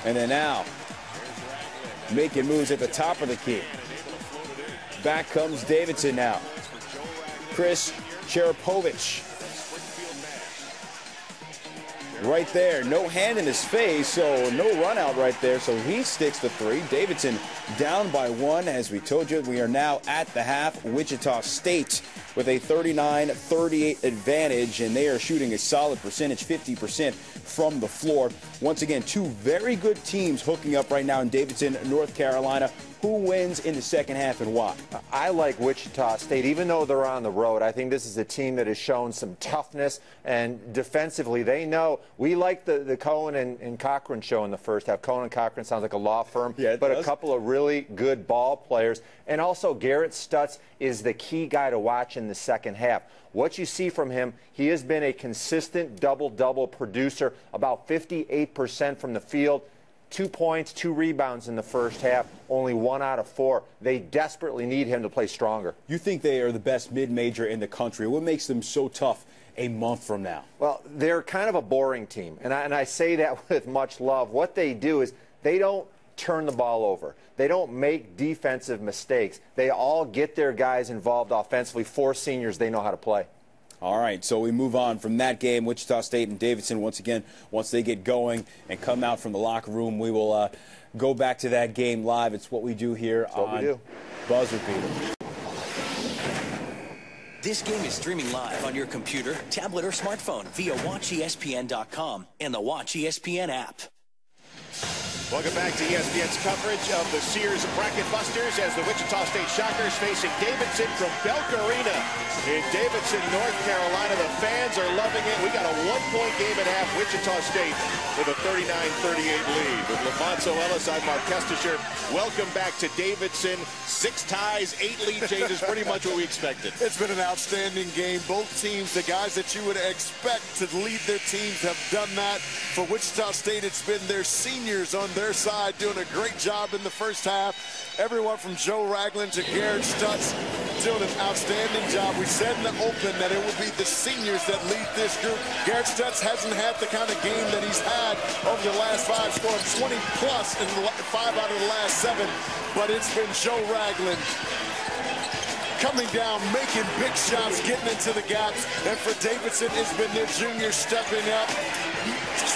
And then now, making moves at the top of the key. Back comes Davidson now. Chris Cherapovich. Right there, no hand in his face, so no run out right there, so he sticks the 3. Davidson down by 1. As we told you, we are now at the half. Wichita State with a 39-38 advantage, and they are shooting a solid percentage, 50% from the floor. Once again, 2 very good teams hooking up right now in Davidson, North Carolina. Who wins in the second half and why? I like Wichita State, even though they're on the road. I think this is a team that has shown some toughness, and defensively, they know. We like the Cohen and Cochran show in the first half. Cohen and Cochran sounds like a law firm, yeah, but does. A couple of really good ball players. And also, Garrett Stutz is the key guy to watch in the second half. What you see from him, he has been a consistent double-double producer, about 58% from the field. 2 points, 2 rebounds in the first half, only 1 out of 4. They desperately need him to play stronger. You think they are the best mid-major in the country. What makes them so tough a month from now? Well, they're kind of a boring team, and I say that with much love. What they do is they don't turn the ball over. They don't make defensive mistakes. They all get their guys involved offensively. 4 seniors, they know how to play. All right, so we move on from that game. Wichita State and Davidson, once again, once they get going and come out from the locker room, we will go back to that game live. It's what we do here on Buzzer Beater. This game is streaming live on your computer, tablet, or smartphone via WatchESPN.com and the Watch ESPN app. Welcome back to ESPN's coverage of the Sears Bracket Busters as the Wichita State Shockers facing Davidson from Belk Arena in Davidson, North Carolina. The fans are loving it. We got a one-point game and a half. Wichita State with a 39-38 lead. With LaFonso Ellis, I'm Mark Kestisher. Welcome back to Davidson. 6 ties, 8 lead changes, pretty much what we expected. It's been an outstanding game. Both teams, the guys that you would expect to lead their teams, have done that. For Wichita State, it's been their seniors on their side doing a great job in the first half. Everyone from Joe Ragland to Garrett Stutz doing an outstanding job. We said in the open that it will be the seniors that lead this group. Garrett Stutz hasn't had the kind of game that he's had over the last 5, scoring 20-plus in 5 out of the last 7. But it's been Joe Ragland coming down, making big shots, getting into the gaps. And for Davidson, it's been their juniors stepping up.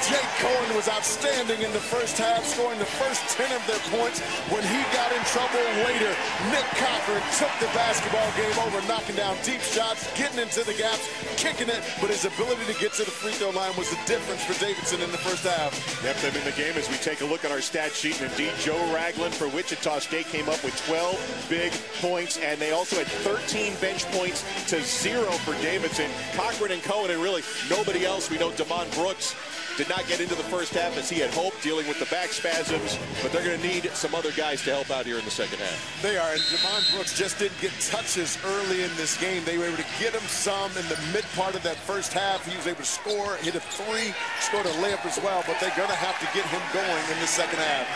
Jake Cohen was outstanding in the first half, scoring the first 10 of their points. When he got in trouble later, Nick Cochran took the basketball game over, knocking down deep shots, getting into the gaps, kicking it, but his ability to get to the free throw line was the difference for Davidson in the first half. Kept them in the game as we take a look at our stat sheet. And indeed, Joe Ragland for Wichita State came up with 12 big points, and they also had 13 bench points to 0 for Davidson. Cochran and Cohen, and really nobody else. We know Damon Brooks did not get into the first half as he had hoped, dealing with the back spasms, but they're going to need some other guys to help out here in the second half. They are, and Damon Brooks just didn't get touches early in this game. They were able to get him some in the mid part of that first half. He was able to score, hit a 3, scored a layup as well, but they're going to have to get him going in the second half.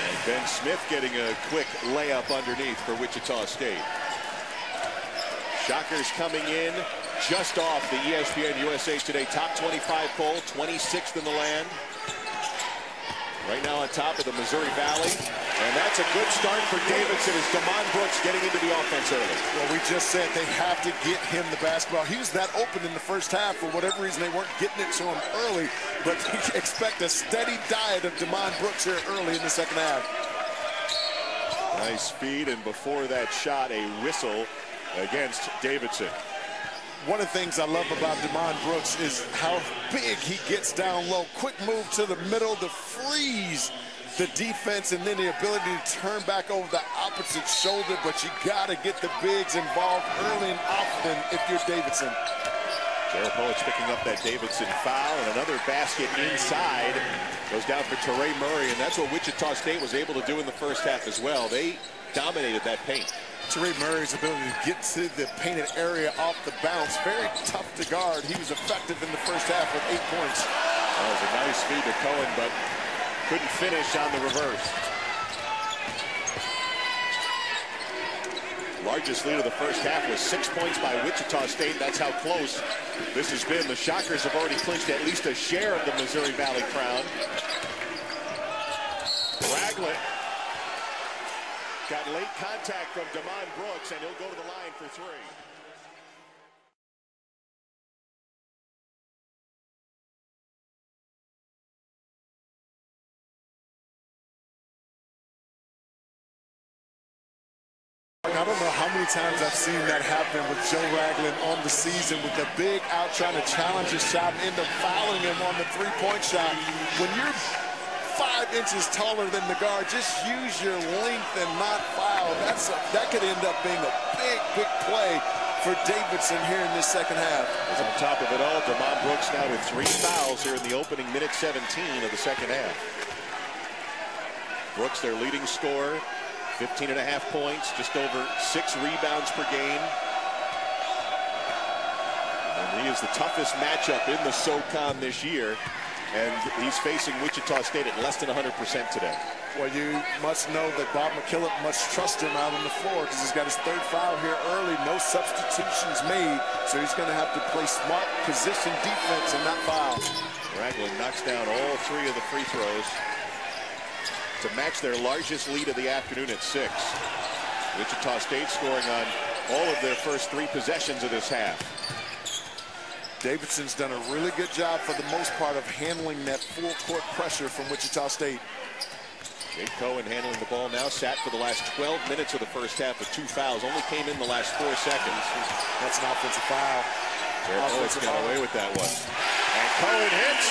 And Ben Smith getting a quick layup underneath for Wichita State. Shockers coming in just off the ESPN USA Today top 25 poll, 26th in the land. Right now on top of the Missouri Valley. And that's a good start for Davidson as Damon Brooks getting into the offense early. Well, we just said they have to get him the basketball. He was that open in the first half. For whatever reason, they weren't getting it to him early. But expect a steady diet of Damon Brooks here early in the second half. Nice feed, and before that shot, a whistle against Davidson. One of the things I love about Damon Brooks is how big he gets down low. Quick move to the middle to freeze the defense, and then the ability to turn back over the opposite shoulder. But you got to get the bigs involved early and often if you're Davidson. Gerald Poets picking up that Davidson foul, and another basket inside goes down for Teray Murray, and that's what Wichita State was able to do in the first half as well. They dominated that paint. Teray Murray's ability to get to the painted area off the bounce, very tough to guard. He was effective in the first half with 8 points. That was a nice feed to Cohen, but couldn't finish on the reverse. Largest lead of the first half was 6 points by Wichita State. That's how close this has been. The Shockers have already clinched at least a share of the Missouri Valley crown. Ragland got late contact from Damon Brooks, and he'll go to the line for 3. I don't know how many times I've seen that happen with Joe Ragland on the season, with the big out trying to challenge his shot and end up fouling him on the 3-point shot. When you're 5 inches taller than the guard, just use your length and not foul. That could end up being a big play for Davidson here in this second half. As on top of it all, Damon Brooks now with 3 fouls here in the opening minute 17 of the second half. Brooks, their leading scorer, 15.5 points, just over 6 rebounds per game. And he is the toughest matchup in the SoCon this year. And he's facing Wichita State at less than 100% today. Well, you must know that Bob McKillop must trust him out on the floor because he's got his 3rd foul here early. No substitutions made, so he's going to have to play smart position defense and not foul. Ragland knocks down all 3 of the free throws to match their largest lead of the afternoon at 6. Wichita State scoring on all of their first 3 possessions of this half. Davidson's done a really good job for the most part of handling that full court pressure from Wichita State. Jake Cohen handling the ball now, sat for the last 12 minutes of the first half with 2 fouls, only came in the last 4 seconds. That's an offensive foul. Poets got away with that one. And Cohen hits.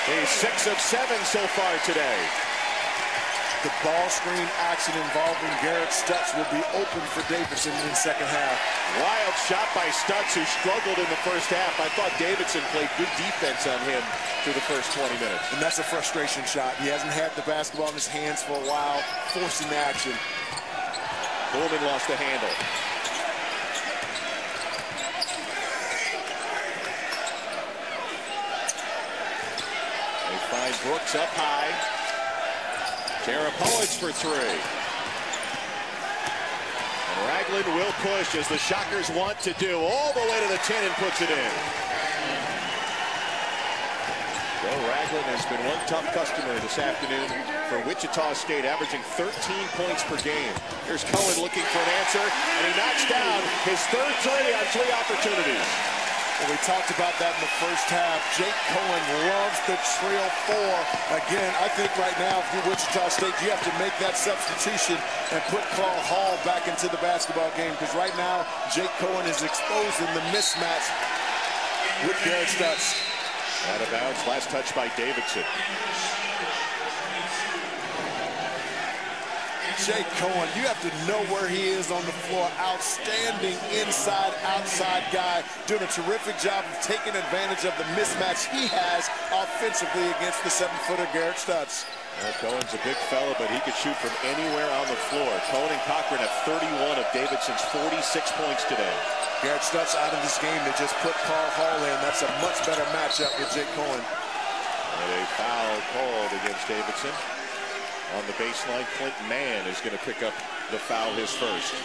He's 6 of 7 so far today. The ball screen action involving Garrett Stutz will be open for Davidson in the second half. Wild shot by Stutz, who struggled in the first half. I thought Davidson played good defense on him through the first 20 minutes. And that's a frustration shot. He hasn't had the basketball in his hands for a while, forcing the action. Coleman lost the handle. They find Brooks up high. Tarapovic for three. And Ragland will push, as the Shockers want to do, all the way to the 10 and puts it in. Joe Ragland has been one tough customer this afternoon for Wichita State, averaging 13 points per game. Here's Cohen looking for an answer, and he knocks down his third three on 3 opportunities. Well, we talked about that in the first half. Jake Cohen loves the trail 4. Again, I think right now, if you're Wichita State, you have to make that substitution and put Carl Hall back into the basketball game, because right now, Jake Cohen is exposing the mismatch with Garrett Stutz. Out of bounds, last touch by Davidson. Jake Cohen, you have to know where he is on the floor. Outstanding inside-outside guy, doing a terrific job of taking advantage of the mismatch he has offensively against the 7-footer Garrett Stutz. Well, Cohen's a big fella, but he could shoot from anywhere on the floor. Cohen and Cochran have 31 of Davidson's 46 points today. Garrett Stutz out of this game. They just put Carl Hall in. That's a much better matchup with Jake Cohen. And a foul called against Davidson. On the baseline, Clint Mann is going to pick up the foul, his first.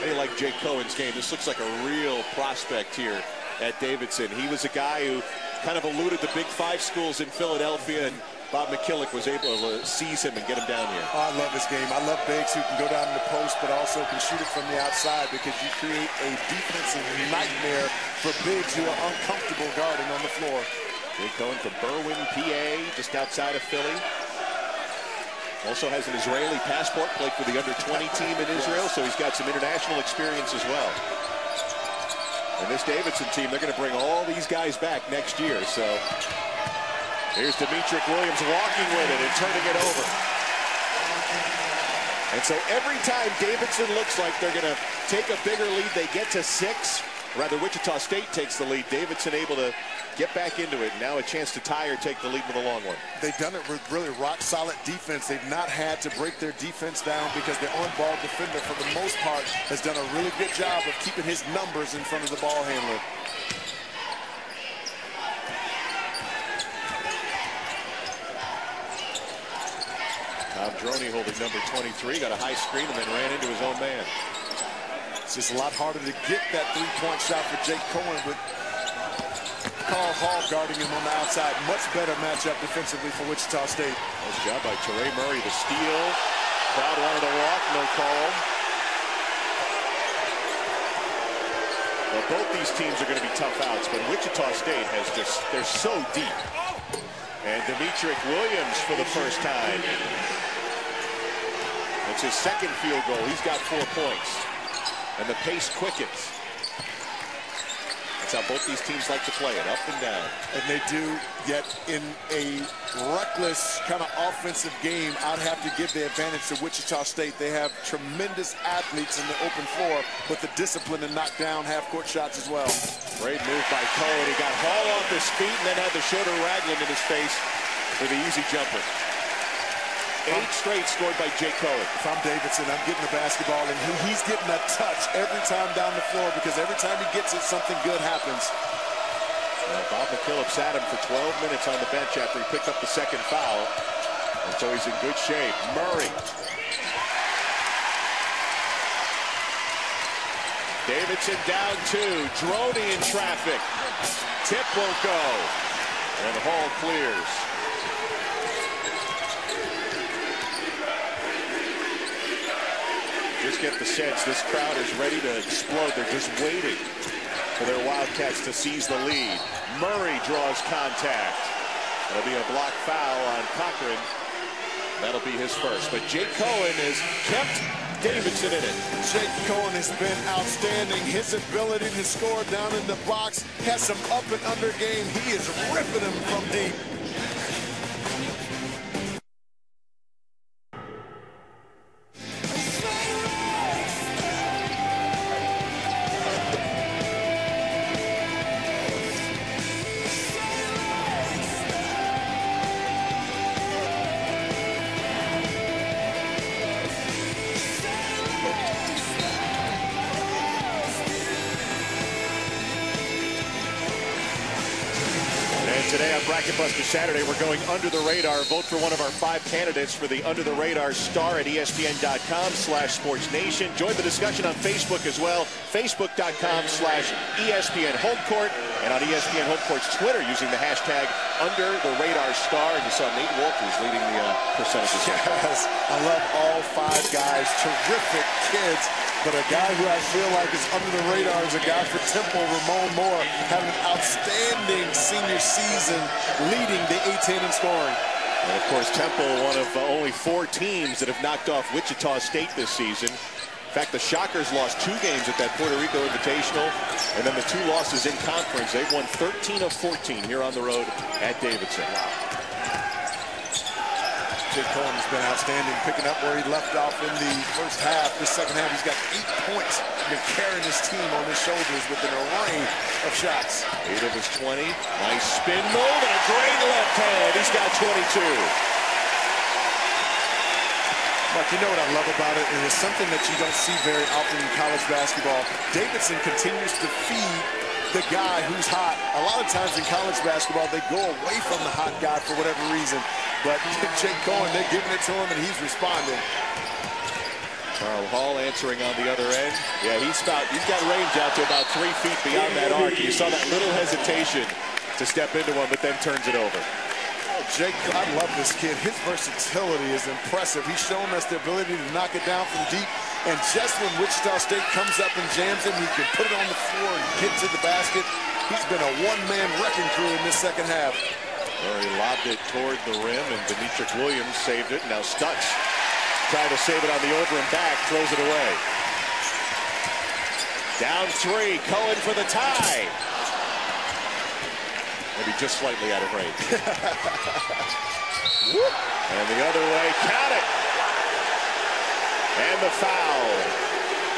They like Jake Cohen's game. This looks like a real prospect here at Davidson. He was a guy who kind of eluded the Big 5 schools in Philadelphia, and Bob McKillick was able to seize him and get him down here. Oh, I love his game. I love bigs who can go down in the post, but also can shoot it from the outside, because you create a defensive nightmare for bigs who are uncomfortable guarding on the floor. Jake Cohen from Berwyn, PA, just outside of Philly. Also has an Israeli passport, played for the under-20 team in Israel, so he's got some international experience as well. And this Davidson team, they're going to bring all these guys back next year. So here's Demetric Williams walking with it and turning it over. And so every time Davidson looks like they're going to take a bigger lead, they get to 6. Rather, Wichita State takes the lead. Davidson able to get back into it. Now a chance to tie or take the lead with a long one. They've done it with really rock-solid defense. They've not had to break their defense down, because the on-ball defender, for the most part, has done a really good job of keeping his numbers in front of the ball handler. Tom Droney holding number 23, got a high screen and then ran into his own man. It's just a lot harder to get that three-point shot for Jake Cohen with Carl Hall guarding him on the outside. Much better matchup defensively for Wichita State. Nice job by Teray Murray, the steal. Crowd wanted to walk, no call. Well, both these teams are going to be tough outs, but Wichita State has just, they're so deep. And Demetric Williams for the first time. It's his second field goal. He's got 4 points. And the pace quickens. That's how both these teams like to play it, up and down. And they do, yet in a reckless kind of offensive game, I'd have to give the advantage to Wichita State. They have tremendous athletes in the open floor, but the discipline to knock down half-court shots as well. Great move by Cohen. He got Hall off his feet and then had the shorter Ragland in his face for the easy jumper. 8 straight scored by Jake Cohen. If I'm Davidson, I'm getting the basketball, and he's getting a touch every time down the floor, because every time he gets it, something good happens. Bob McKillop sat him for 12 minutes on the bench after he picked up the second foul. And so he's in good shape. Murray. Davidson down 2. Droney in traffic. Tip won't go. And Hall clears. Just get the sense this crowd is ready to explode. They're just waiting for their Wildcats to seize the lead. Murray draws contact. That'll be a block foul on Cochran. That'll be his first. But Jake Cohen has kept Davidson in it. Jake Cohen has been outstanding. His ability to score down in the box has some up and under game. He is ripping them from deep. Today on Bracket Buster Saturday, we're going under the radar. Vote for one of our 5 candidates for the under the radar star at ESPN.com/SportsNation. Join the discussion on Facebook as well. Facebook.com/ESPN Homecourt. And on ESPN Homecourt's Twitter using the hashtag under the radar star. And you saw Nate Walters leading the percentages. Yes, I love all 5 guys. Terrific kids. But a guy who I feel like is under the radar is a guy for Temple, Ramon Moore, having an outstanding senior season, leading the A-10 in scoring. And of course, Temple, one of only 4 teams that have knocked off Wichita State this season. In fact, the Shockers lost 2 games at that Puerto Rico Invitational, and then the 2 losses in conference. They've won 13 of 14 here on the road at Davidson. Jake Cohen's been outstanding, picking up where he left off in the first half. This second half, he's got 8 points. He's been carrying his team on his shoulders with an array of shots. 8 of his 20. Nice spin move and a great left hand. He's got 22. Mark, you know what I love about it, and it's something that you don't see very often in college basketball. Davidson continues to feed the guy who's hot. A lot of times in college basketball, they go away from the hot guy for whatever reason. But Jake Cohen, they're giving it to him, and he's responding. Carl Hall answering on the other end. Yeah, he's got range out to about 3 feet beyond that arc. You saw that little hesitation to step into one, but then turns it over. Jake, I love this kid. His versatility is impressive. He's shown us the ability to knock it down from deep. And just when Wichita State comes up and jams him, he can put it on the floor and get to the basket. He's been a one-man wrecking crew in this second half. Well, he lobbed it toward the rim, and Demetric Williams saved it. Now Stutz trying to save it on the over and back, throws it away. Down 3, Cohen for the tie. Maybe just slightly out of range. And the other way, count it. And the foul.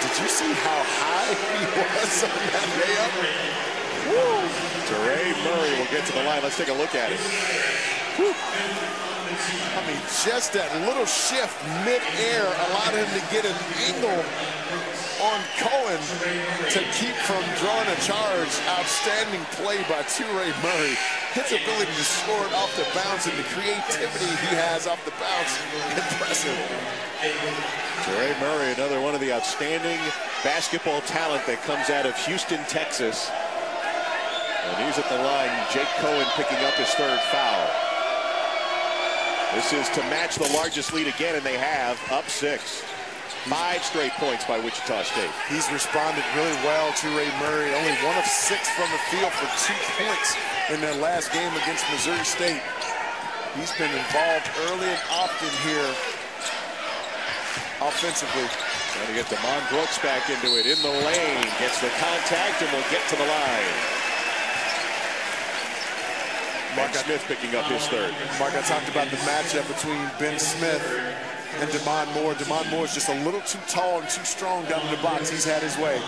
Did you see how high he was on that layup? Teray Murray will get to the line. Let's take a look at it. I mean, just that little shift mid-air allowed him to get an angle on Cohen to keep from drawing a charge. Outstanding play by Teray Murray. His ability to score it off the bounce and the creativity he has off the bounce, impressive. Teray Murray, another one of the outstanding basketball talent that comes out of Houston, Texas. And he's at the line. Jake Cohen picking up his 3rd foul. This is to match the largest lead again, and they have up 6. 5 straight points by Wichita State. He's responded really well to Ray Murray. Only 1 of 6 from the field for 2 points in their last game against Missouri State. He's been involved early and often here offensively. Trying to get Damon Brooks back into it. In the lane. Gets the contact and will get to the line. Mark Smith picking up his 3rd. Mark, I talked about the matchup between Ben Smith and Damon Moore. Damon Moore is just a little too tall and too strong down in the box. He's had his way.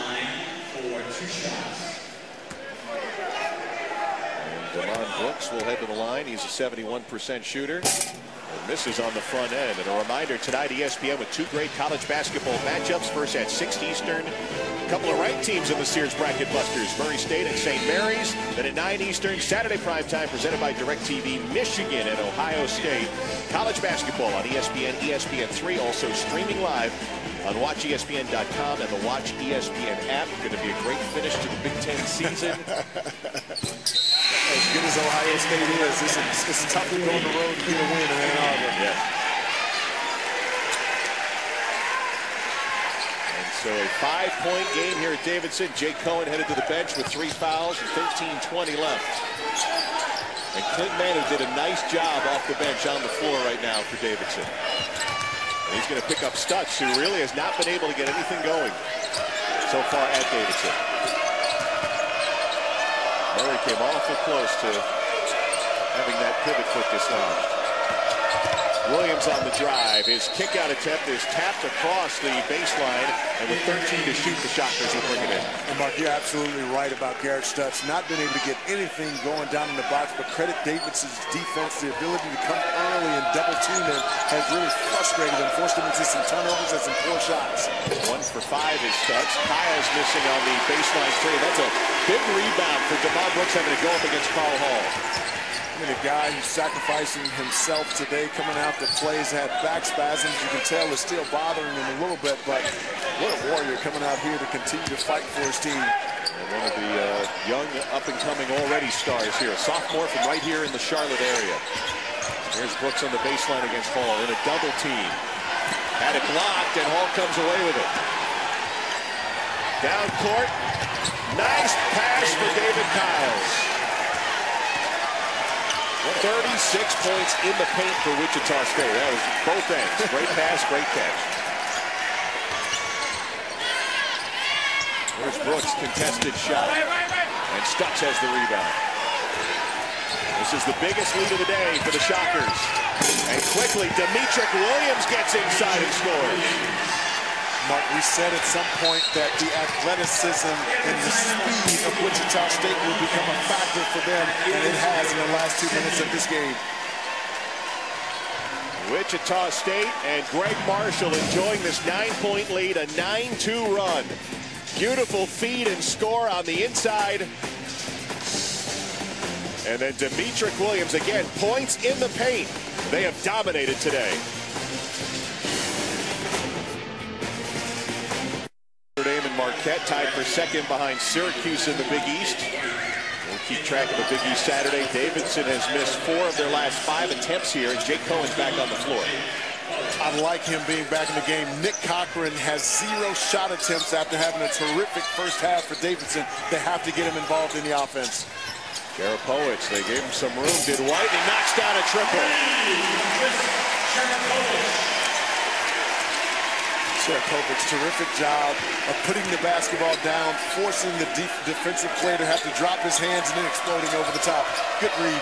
And Damon Brooks will head to the line. He's a 71% shooter. And misses on the front end. And a reminder tonight, ESPN with 2 great college basketball matchups. First at 6 Eastern. A couple of ranked teams in the Sears Bracket Busters, Murray State and St. Mary's. Then at 9 Eastern, Saturday primetime, presented by DirecTV, Michigan and Ohio State. College basketball on ESPN, ESPN3, also streaming live on WatchESPN.com and the Watch ESPN app. Going to be a great finish to the Big Ten season. As good as Ohio State is, it's tough to go on the road to get a win in Ann Arbor. Yeah. So a 5-point game here at Davidson. Jake Cohen headed to the bench with 3 fouls and 13:20 left. And Clint Manning did a nice job off the bench on the floor right now for Davidson. And he's going to pick up Stutz, who really has not been able to get anything going so far at Davidson. Murray came awful close to having that pivot foot dislodged. Williams on the drive. His kick-out attempt is tapped across the baseline, and with 13 to shoot, the Shockers will bring it in. And Mark, you're absolutely right about Garrett Stutz. Not been able to get anything going down in the box, but credit Davidson's defense. The ability to come early and double team him has really frustrated him, forced him into some turnovers and some poor shots. 1 for 5 is Stutz. Kyle's missing on the baseline 3. That's a big rebound for Damon Brooks having to go up against Carl Hall. I mean, a guy who's sacrificing himself today, coming out that plays, had back spasms. You can tell it's still bothering him a little bit, but what a warrior coming out here to continue to fight for his team. And one of the young, up-and-coming already stars here, a sophomore from right here in the Charlotte area. Here's Brooks on the baseline against Hall in a double team. Had it blocked, and Hall comes away with it. Down court. Nice pass for David Kyles. 36 points in the paint for Wichita State. That was both ends. Great pass, great catch. There's Brooks, contested shot. And Stutz has the rebound. This is the biggest lead of the day for the Shockers. And quickly, Demetric Williams gets inside and scores. Mark, we said at some point that the athleticism and the speed of Wichita State will become a factor for them, and it has in the last 2 minutes of this game. Wichita State and Greg Marshall enjoying this 9-point lead, a 9-2 run. Beautiful feed and score on the inside. And then Demetric Williams, again, points in the paint. They have dominated today. Notre Dame and Marquette tied for second behind Syracuse in the Big East. We'll keep track of the Big East Saturday. Davidson has missed 4 of their last 5 attempts here, and Jake Cohen's back on the floor. I like him being back in the game. Nick Cochran has 0 shot attempts after having a terrific first half for Davidson. They have to get him involved in the offense. Garapowicz, they gave him some room, did White, and he knocks down a triple. Cherapovic's terrific job of putting the basketball down, forcing the defensive player to have to drop his hands and then exploding over the top. Good read.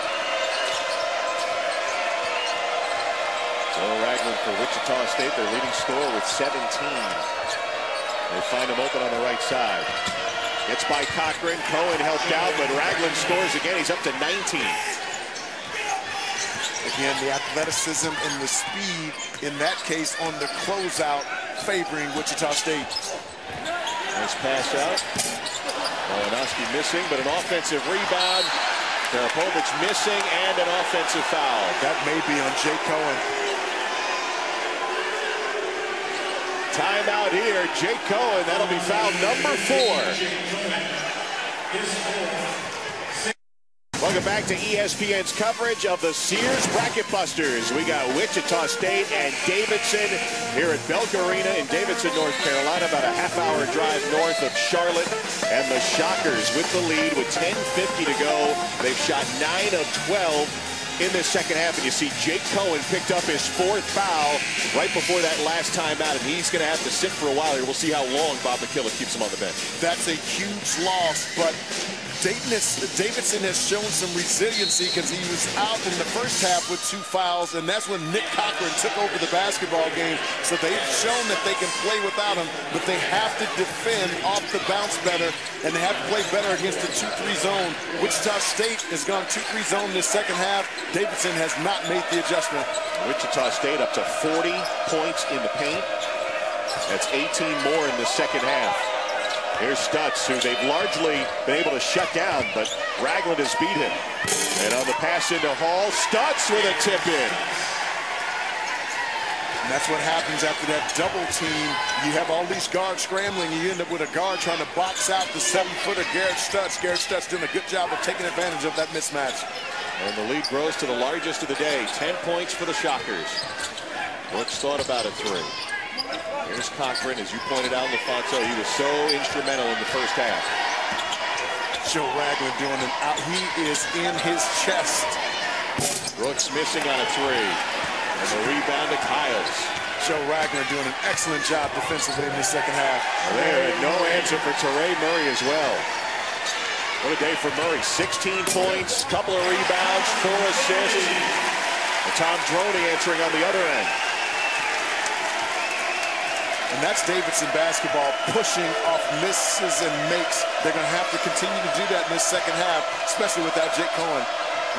Will Ragland for Wichita State, their leading scorer with 17. They find him open on the right side. Gets by Cochran. Cohen helped out, but Ragland scores again. He's up to 19. Again, the athleticism and the speed, in that case, on the closeout, favoring Wichita State. Nice pass out. Malinowski missing, but an offensive rebound. Garapowicz missing, and an offensive foul. That may be on Jake Cohen. Timeout here. Jake Cohen, that'll be foul number 4. Welcome back to ESPN's coverage of the Sears Bracket Busters. We got Wichita State and Davidson here at Belk Arena in Davidson, North Carolina, about a half-hour drive north of Charlotte. And the Shockers with the lead with 10:50 to go. They've shot 9 of 12 in this second half, and you see Jake Cohen picked up his 4th foul right before that last timeout, and he's going to have to sit for a while here. We'll see how long Bob McKillop keeps him on the bench. That's a huge loss, but Davidson has shown some resiliency because he was out in the first half with 2 fouls, and that's when Nick Cochran took over the basketball game. So they've shown that they can play without him, but they have to defend off the bounce better, and they have to play better against the 2-3 zone. Wichita State has gone 2-3 zone this second half. Davidson has not made the adjustment. Wichita State up to 40 points in the paint. That's 18 more in the second half. Here's Stutz, who they've largely been able to shut down, but Ragland has beat him. And on the pass into Hall, Stutz with a tip in. And that's what happens after that double team. You have all these guards scrambling, and you end up with a guard trying to box out the 7-footer Garrett Stutz. Garrett Stutz doing a good job of taking advantage of that mismatch. And the lead grows to the largest of the day. 10 points for the Shockers. Brooks thought about a 3. Here's Cochran, as you pointed out, LaFonso. He was so instrumental in the first half. Joe Ragland doing an out. He is in his chest. Brooks missing on a 3. And the rebound to Kyles. Joe Ragland doing an excellent job defensively in the second half. There, no answer for Teray Murray as well. What a day for Murray. 16 points, couple of rebounds, 4 assists. And Tom Droney answering on the other end. And that's Davidson basketball, pushing off misses and makes. They're going to have to continue to do that in this second half, especially without Jake Cohen.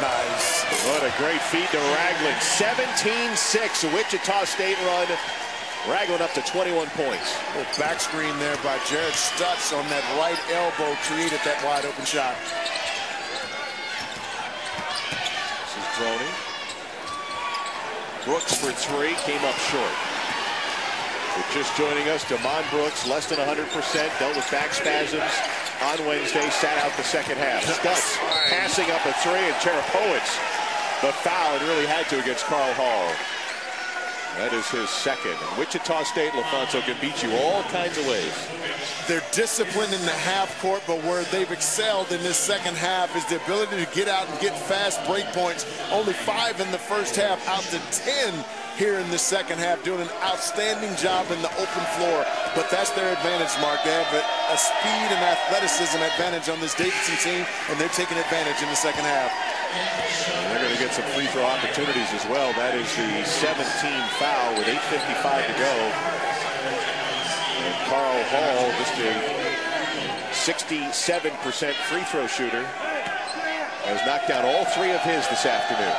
Nice. What a great feed to Ragland. 17-6 Wichita State run. Ragland up to 21 points. Little back screen there by Jared Stutz on that right elbow created that wide open shot. Droney. Brooks for three, came up short. But just joining us, Damon Brooks, less than 100%, dealt with back spasms on Wednesday, sat out the second half. Stutz passing up a three, and Cherapowicz the foul, and really had to against Carl Hall. That is his second. And Wichita State, LaFonso, can beat you all kinds of ways. They're disciplined in the half court, but where they've excelled in this second half is the ability to get out and get fast break points. Only 5 in the first half, out to 10 here in the second half, doing an outstanding job in the open floor. But that's their advantage, Mark. They have a speed and athleticism advantage on this Davidson team, and they're taking advantage in the second half. And they're going to get some free throw opportunities as well. That is the 17th foul with 8:55 to go. And Carl Hall, just a 67% free throw shooter, has knocked down all 3 of his this afternoon.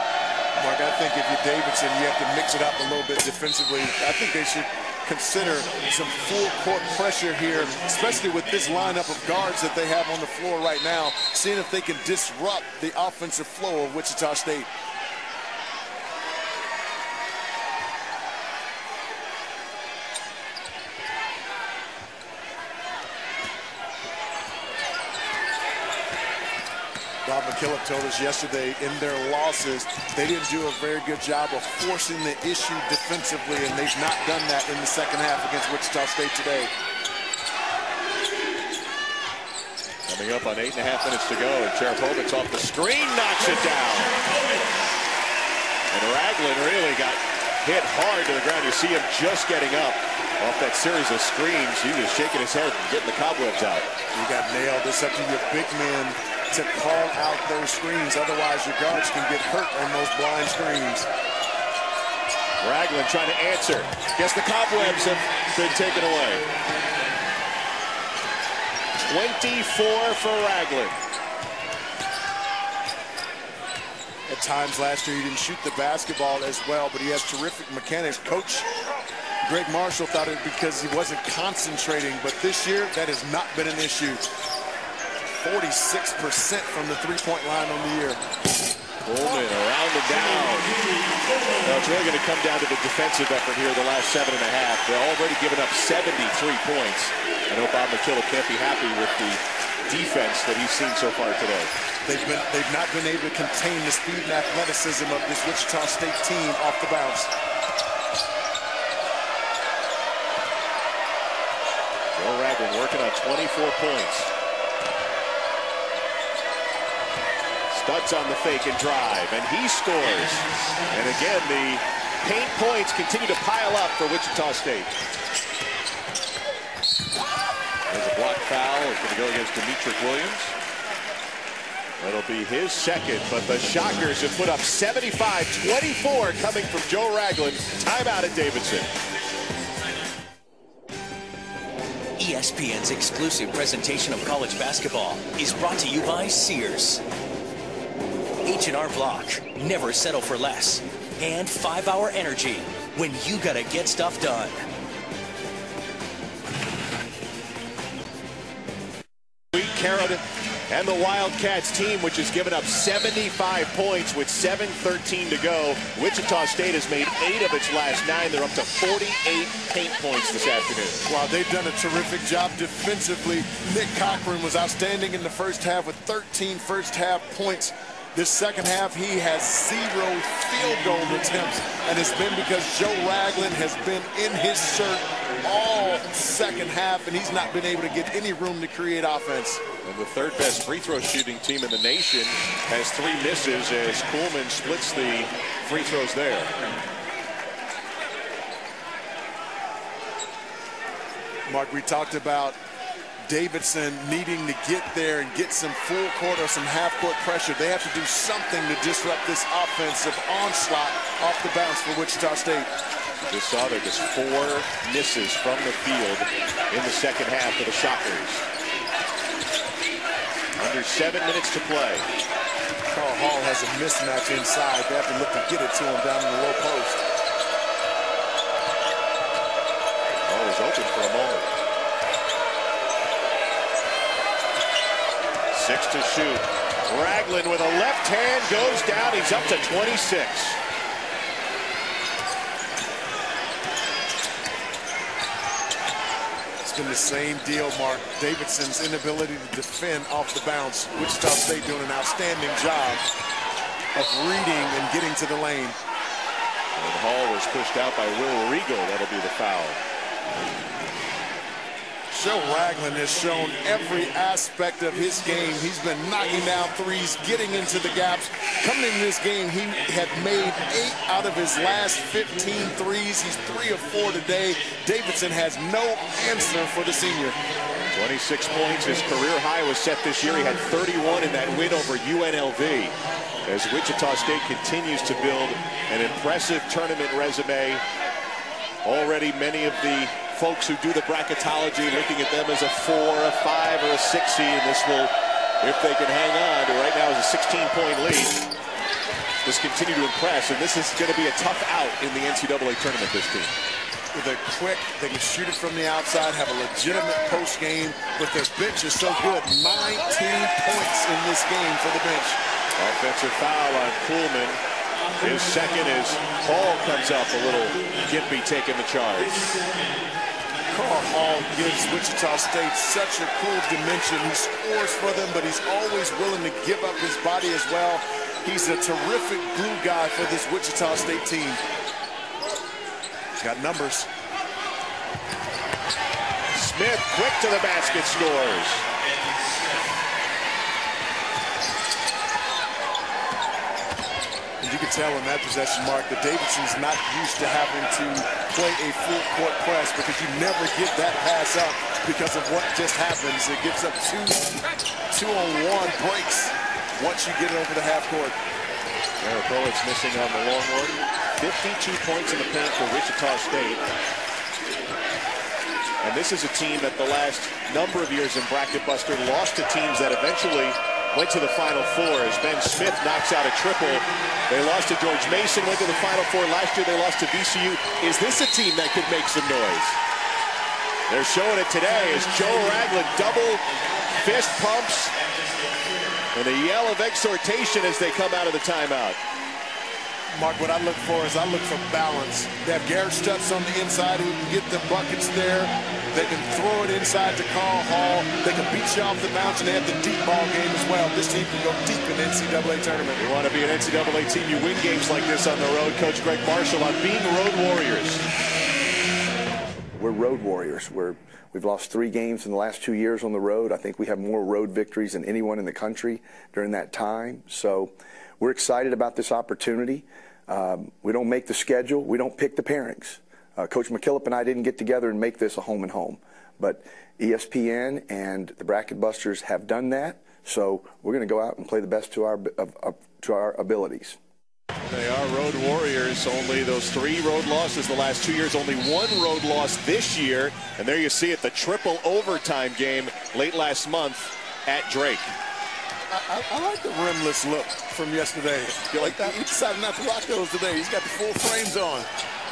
Mark, I think if you're Davidson, you have to mix it up a little bit defensively. I think they should consider some full court pressure here, especially with this lineup of guards that they have on the floor right now, seeing if they can disrupt the offensive flow of Wichita State. Bob McKillop told us yesterday in their losses, they didn't do a very good job of forcing the issue defensively, and they've not done that in the second half against Wichita State today. Coming up on 8.5 minutes to go, and Cherapowicz off the screen knocks it down. And Ragland really got hit hard to the ground. You see him just getting up off that series of screens. He was shaking his head and getting the cobwebs out. You got nailed. It's up to your big men to call out those screens. Otherwise, your guards can get hurt on those blind screens. Ragland trying to answer. Guess the cobwebs have been taken away. 24 for Ragland. At times last year, he didn't shoot the basketball as well, but he has terrific mechanics. Coach Greg Marshall thought it because he wasn't concentrating, but this year, that has not been an issue. 46% from the three-point line on the year. Coleman around and down. Now it's really going to come down to the defensive effort here the last 7.5. They're already given up 73 points. I know Bob McKillop can't be happy with the defense that he's seen so far today. They've not been able to contain the speed and athleticism of this Wichita State team off the bounce. Joe Ragland working on 24 points. Stutz on the fake and drive, and he scores. And again, the paint points continue to pile up for Wichita State. There's a block foul. It's going to go against Demetric Williams. That'll be his second, but the Shockers have put up 75-24 coming from Joe Ragland. Timeout at Davidson. ESPN's exclusive presentation of college basketball is brought to you by Sears. H&R Block, never settle for less. And 5-Hour Energy, when you gotta get stuff done. Carrot and the Wildcats team, which has given up 75 points with 7:13 to go. Wichita State has made 8 of its last 9. They're up to 48 paint points this afternoon. Wow, they've done a terrific job defensively. Nick Cochran was outstanding in the first half with 13 first-half points. This second half, he has 0 field goal attempts, and it's been because Joe Ragland has been in his shirt all second half, and he's not been able to get any room to create offense. And the third best free throw shooting team in the nation has 3 misses as Coleman splits the free throws there. Mark, we talked about Davidson needing to get there and get some full court or some half court pressure. They have to do something to disrupt this offensive onslaught off the bounce for Wichita State. You just saw there just 4 misses from the field in the second half for the Shockers. Under 7 minutes to play. Carl Hall has a mismatch inside. They have to look to get it to him down in the low post. Ball is open for a moment. 6 to shoot. Ragland with a left hand goes down. He's up to 26. It's been the same deal, Mark. Davidson's inability to defend off the bounce. Wichita State doing an outstanding job of reading and getting to the lane. And Hall was pushed out by Will Regal. That'll be the foul. Joe Ragland has shown every aspect of his game. He's been knocking down threes, getting into the gaps. Coming into this game, he had made 8 out of his last 15 threes. He's 3 of 4 today. Davidson has no answer for the senior. 26 points. His career high was set this year. He had 31 in that win over UNLV. As Wichita State continues to build an impressive tournament resume. Already many of the folks who do the bracketology looking at them as a 4, a 5, or a 6 seed, and this will, if they can hang on to right now is a 16-point lead, just continue to impress, and this is going to be a tough out in the NCAA tournament, this team. They're quick, they can shoot it from the outside, have a legitimate post game, but their bench is so good. 19 points in this game for the bench. Offensive foul on Kuhlman. His second as Hall comes up a little gimpy taking the charge. Carl Hall gives Wichita State such a cool dimension. He scores for them, but he's always willing to give up his body as well. He's a terrific glue guy for this Wichita State team. He's got numbers. Smith quick to the basket, scores. You can tell in that possession, Mark, that Davidson's not used to having to play a full court press because you never get that pass up because of what just happens. It gives up two-on-one breaks once you get it over the half court. Poets missing on the long one. 52 points in the paint for Wichita State. And this is a team that the last number of years in Bracket Buster lost to teams that eventually went to the Final Four as Ben Smith knocks out a triple. They lost to George Mason, went to the Final Four. Last year they lost to VCU. Is this a team that could make some noise? They're showing it today as Joe Ragland double fist pumps and a yell of exhortation as they come out of the timeout. Mark, what I look for is I look for balance. They have Garrett Stutz on the inside who can get the buckets there. They can throw it inside to Carl Hall. They can beat you off the bounce, and they have the deep ball game as well. This team can go deep in the NCAA tournament. You want to be an NCAA team, you win games like this on the road. Coach Greg Marshall on being road warriors. We're road warriors. We've lost 3 games in the last 2 years on the road. I think we have more road victories than anyone in the country during that time. So we're excited about this opportunity. We don't make the schedule. We don't pick the pairings. Coach McKillop and I didn't get together and make this a home and home. But ESPN and the Bracket Busters have done that. So we're going to go out and play the best to our abilities. They are road warriors. Only those 3 road losses the last 2 years. Only 1 road loss this year. And there you see it, the triple overtime game late last month at Drake. I like the rimless look from yesterday. You like that? He decided not to rock those today. He's got the full frames on.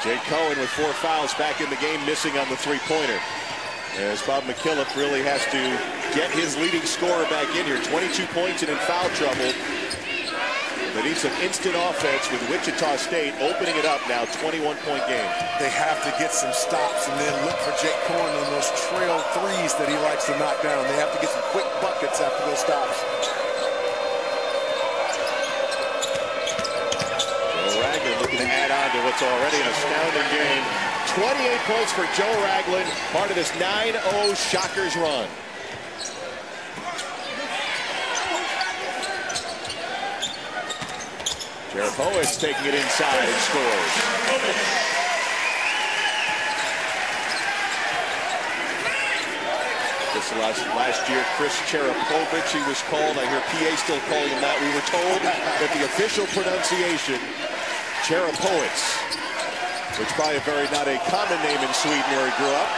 Jake Cohen with 4 fouls back in the game, missing on the 3-pointer. As Bob McKillop really has to get his leading scorer back in here. 22 points and in foul trouble. They need some instant offense with Wichita State opening it up now, 21-point game. They have to get some stops and then look for Jake Cohen on those trail threes that he likes to knock down. They have to get some quick buckets after those stops. Looking to add on to what's already an astounding game. 28 points for Joe Ragland, part of this 9-0 Shockers run. Jared Poets taking it inside and scores. This last year, Chris Cherapovich, he was called. I hear PA still calling him that. We were told that the official pronunciation, Cherapovich, which probably not a common name in Sweden where he grew up.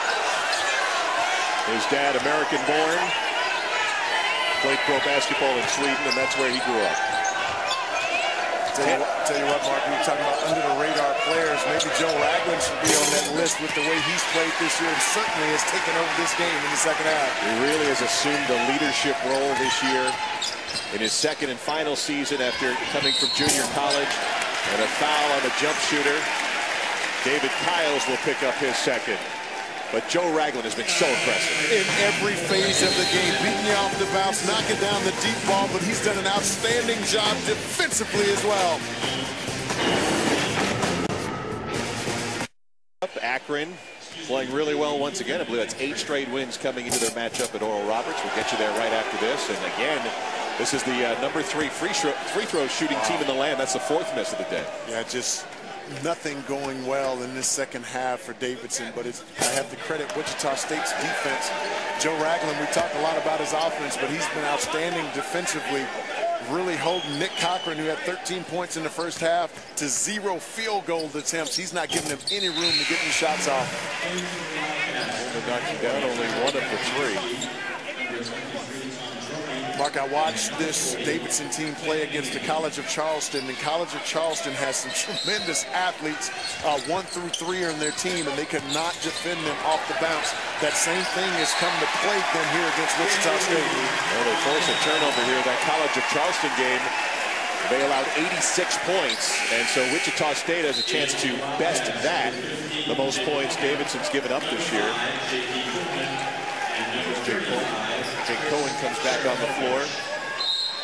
His dad, American-born, played pro basketball in Sweden, and that's where he grew up. Tell you what, Mark, we were talking about under-the-radar players. Maybe Joe Ragland should be on that list with the way he's played this year and certainly has taken over this game in the second half. He really has assumed a leadership role this year in his second and final season after coming from junior college. And a foul on the jump shooter. David Kiles will pick up his second. But Joe Ragland has been so impressive. In every phase of the game, beating you off the bounce, knocking down the deep ball, but he's done an outstanding job defensively as well. Akron playing really well once again. I believe that's 8 straight wins coming into their matchup at Oral Roberts. We'll get you there right after this. And again, this is the number 3 free throw shooting team in the land. That's the 4th miss of the day. Yeah, just nothing going well in this second half for Davidson, but I have to credit Wichita State's defense. Joe Ragland, we talked a lot about his offense, but he's been outstanding defensively, really holding Nick Cochran, who had 13 points in the first half, to 0 field goal attempts. He's not giving him any room to get these shots off. Only knocking down only 1 of the 3. Mark, I watched this Davidson team play against the College of Charleston, and College of Charleston has some tremendous athletes, 1 through 3 on their team, and they could not defend them off the bounce. That same thing has come to plague them here against Wichita State. Well, they forced a turnover here. That College of Charleston game, they allowed 86 points, and so Wichita State has a chance to best that. The most points Davidson's given up this year. Jake Cohen comes back on the floor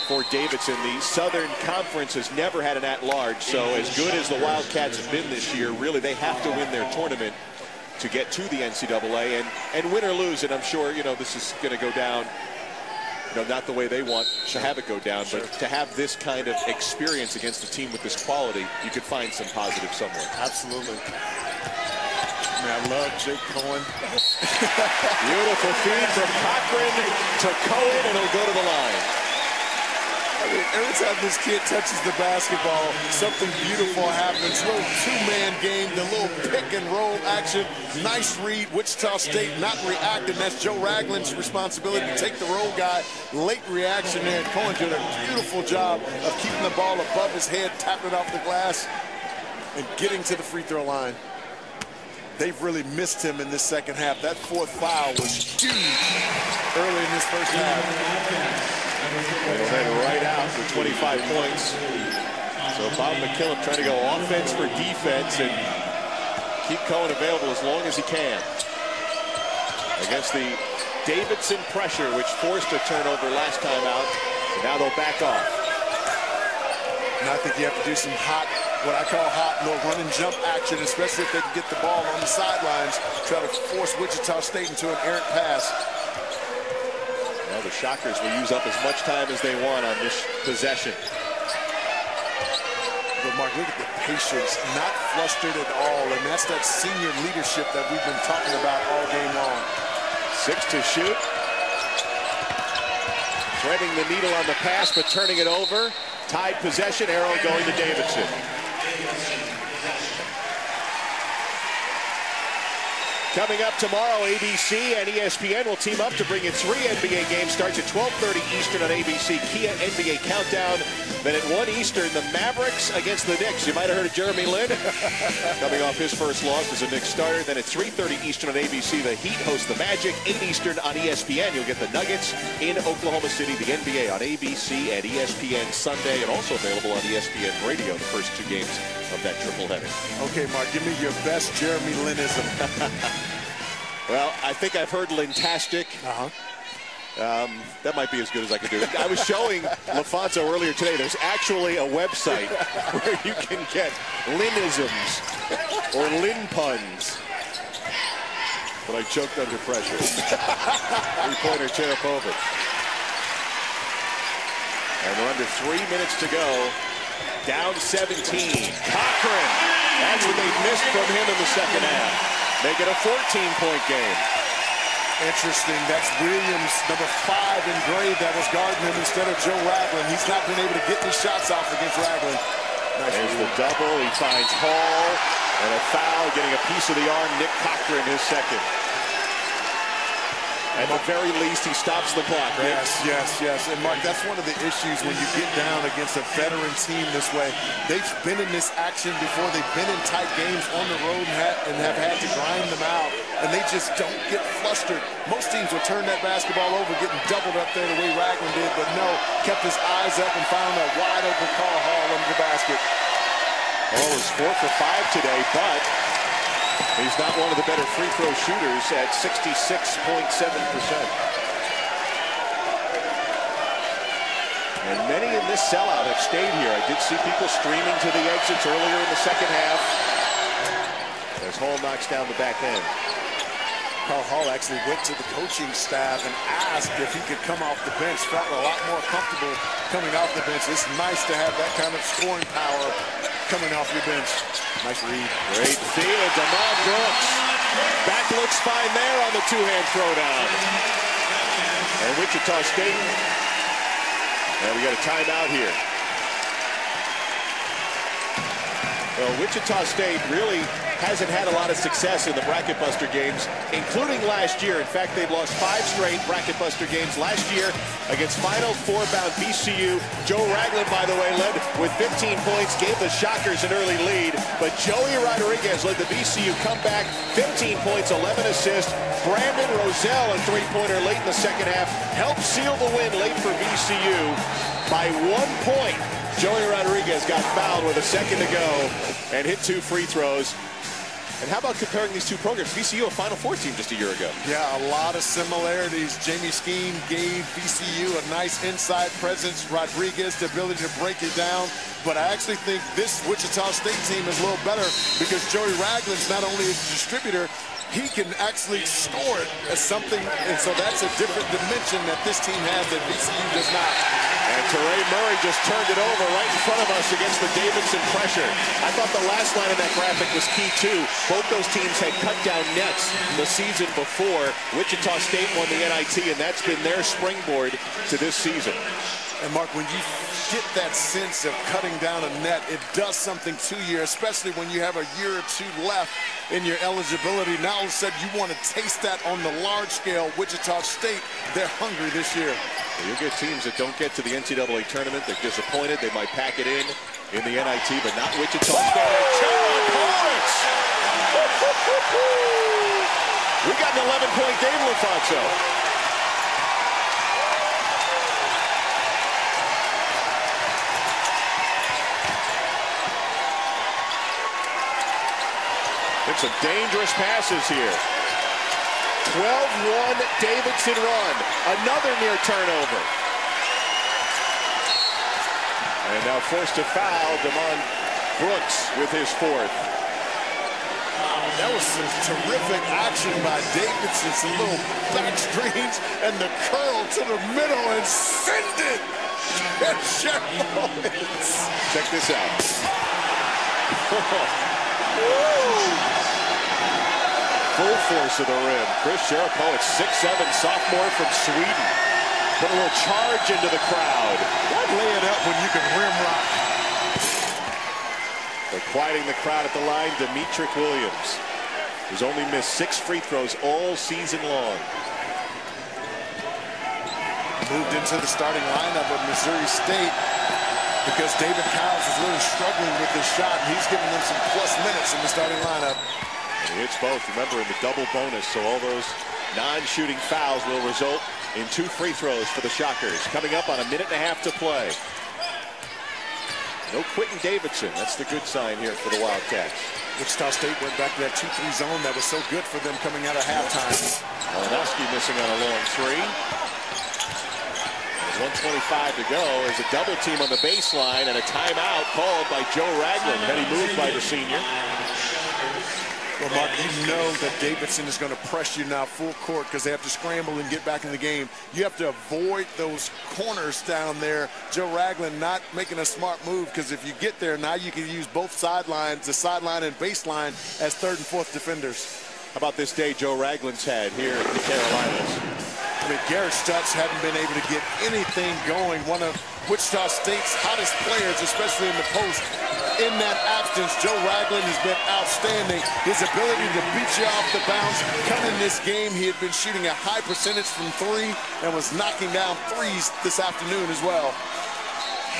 for Davidson. The Southern Conference has never had an at-large, so as good as the Wildcats have been this year, really they have to win their tournament to get to the NCAA, and win or lose, and I'm sure, you know, this is going to go down, you know, not the way they want to have it go down, but to have this kind of experience against a team with this quality, you could find some positive somewhere. Absolutely. Man, I love Jake Cohen. Beautiful feed from Cochran to Cohen, and he'll go to the line. I mean, every time this kid touches the basketball, something beautiful happens. Little 2-man game, the little pick and roll action. Nice read. Wichita State not reacting. That's Joe Ragland's responsibility to take the roll guy. Late reaction there. Cohen did a beautiful job of keeping the ball above his head, tapping it off the glass, and getting to the free throw line. They've really missed him in this second half. That 4th foul was huge early in this first half. They'll head right out for 25 points. So Bob McKillop trying to go offense for defense and keep Cohen available as long as he can. Against the Davidson pressure, which forced a turnover last time out. And now they'll back off. And I think you have to do some what I call hot, no run and jump action, especially if they can get the ball on the sidelines, try to force Wichita State into an errant pass. Well, the Shockers will use up as much time as they want on this possession. But Mark, look at the patience, not flustered at all, and that's that senior leadership that we've been talking about all game long. 6 to shoot. Threading the needle on the pass, but turning it over. Tied possession, arrow going to Davidson. Coming up tomorrow, ABC and ESPN will team up to bring you 3 NBA games. Starts at 12:30 Eastern on ABC. Kia NBA Countdown. Then at 1 Eastern, the Mavericks against the Knicks. You might have heard of Jeremy Lin coming off his first loss as a Knicks starter. Then at 3:30 Eastern on ABC, the Heat host the Magic. 8 Eastern on ESPN, you'll get the Nuggets in Oklahoma City. The NBA on ABC and ESPN Sunday, and also available on ESPN Radio, the first 2 games of that triple header. Okay, Mark, give me your best Jeremy Linism. Well, I think I've heard Lintastic. That might be as good as I can do. I was showing LaFonso earlier today. There's actually a website where you can get Linisms or Lin puns. But I choked under pressure. 3-pointer Tarapovic. And we're under 3 minutes to go. Down 17. Cochran. That's what they missed from him in the second half. Make it a 14-point game. Interesting. That's Williams, number 5 in gray, that was guarding him instead of Joe Ragland. He's not been able to get any shots off against Ragland. Nice. There's the double. He finds Hall. And a foul, getting a piece of the arm. Nick Cochran, his second. At the very least, he stops the clock, right? Yes. And, Mark, that's one of the issues when you get down against a veteran team this way. They've been in this action before. They've been in tight games on the road and have had to grind them out, and they just don't get flustered. Most teams will turn that basketball over, getting doubled up there the way Ragland did, but no, kept his eyes up and found a wide-open Carl Hall under the basket. Hall is 4 for 5 today, but he's not one of the better free throw shooters at 66.7%. And many in this sellout have stayed here. I did see people streaming to the exits earlier in the second half as Hall knocks down the back end. Carl Hall actually went to the coaching staff and asked if he could come off the bench. Felt a lot more comfortable coming off the bench. It's nice to have that kind of scoring power coming off your bench. Nice read. Great field. Damon Brooks. Back looks fine there on the two-hand throwdown. And Wichita State. And we got a timeout here. Well, Wichita State really hasn't had a lot of success in the bracket buster games, including last year. In fact, they've lost 5 straight bracket buster games last year against Final Four bound VCU. Joe Ragland, by the way, led with 15 points, gave the Shockers an early lead, but Joey Rodriguez led the VCU comeback, 15 points, 11 assists. Brandon Roselle, a three-pointer late in the second half, helped seal the win late for VCU by 1 point. Joey Rodriguez got fouled with a second to go and hit 2 free throws. And how about comparing these two programs? VCU, a Final Four team just a year ago. Yeah, a lot of similarities. Jamie Skeen gave VCU a nice inside presence. Rodriguez, the ability to break it down. But I actually think this Wichita State team is a little better because Joey Ragland's not only a distributor, he can actually score it as something. And so that's a different dimension that this team has that VCU does not. And Teray Murray just turned it over right in front of us against the Davidson pressure. I thought the last line of that graphic was key, too. Both those teams had cut down nets the season before. Wichita State won the NIT, and that's been their springboard to this season. And, Mark, when you get that sense of cutting down a net, it does something to you, especially when you have a year or two left in your eligibility. Now, all of a sudden, you want to taste that on the large scale. Wichita State, they're hungry this year. You'll get teams that don't get to the NCAA tournament. They're disappointed. They might pack it in the NIT, but not Wichita State. 2 points! We got an 11-point game, LaFonso. It's some dangerous passes here. 12-1 Davidson run. Another near turnover. And now forced to foul, Damon Brooks with his 4th. That was some terrific action by Davidson. Some little back screens and the curl to the middle and send it. Check this out. Full force of the rim. Chris Sharapowicz, 6'7", sophomore from Sweden. Put a little charge into the crowd. Why lay it up when you can rim rock? They're quieting the crowd at the line. Demetric Williams, who's only missed 6 free throws all season long. Moved into the starting lineup of Missouri State because David Cowles is really struggling with this shot, and he's giving them some plus minutes in the starting lineup. He hits both, remember, in the double bonus, so all those non-shooting fouls will result in 2 free throws for the Shockers. Coming up on a minute and a half to play. No Quentin Davidson. That's the good sign here for the Wildcats. Wichita State went back to that 2-3 zone that was so good for them coming out of halftime. Malinowski missing on a long 3. There's 1:25 to go. There's a double team on the baseline and a timeout called by Joe Ragland. Heady move by the senior. Well, Mark, you know that Davidson is going to press you now full court because they have to scramble and get back in the game. You have to avoid those corners down there. Joe Ragland not making a smart move because if you get there, now you can use both sidelines, the sideline and baseline, as 3rd and 4th defenders. How about this day Joe Ragland's had here in the Carolinas? I mean, Garrett Stutz hadn't been able to get anything going. One of Wichita State's hottest players, especially in the post, in that absence, Joe Ragland has been outstanding. His ability to beat you off the bounce. Coming in this game, he had been shooting a high percentage from three and was knocking down threes this afternoon as well.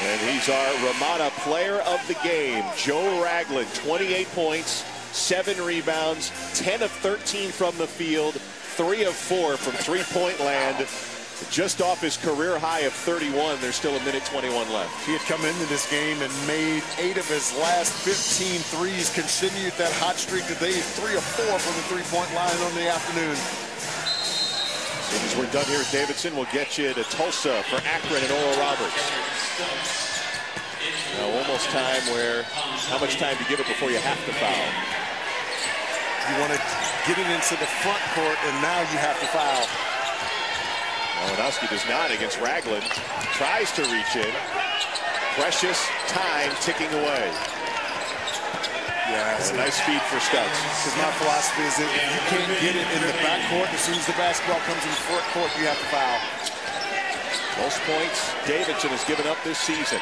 And he's our Ramada player of the game. Joe Ragland, 28 points, 7 rebounds, 10 of 13 from the field, 3 of 4 from three-point land. Just off his career high of 31. There's still a minute 21 left. He had come into this game and made 8 of his last 15 threes, continued that hot streak today. 3 of 4 from the three-point line on the afternoon. As soon as we're done here at Davidson, we'll get you to Tulsa for Akron and Oral Roberts. Now almost time where, how much time do you give it before you have to foul? You want to get it into the front court, and now you have to foul. Malinowski does not against Ragland. Tries to reach in. Precious time ticking away. Yeah, a nice feed for Stutz. Because my philosophy is that if you can't get it in the backcourt, as soon as the basketball comes in the front court, you have to foul. Most points Davidson has given up this season.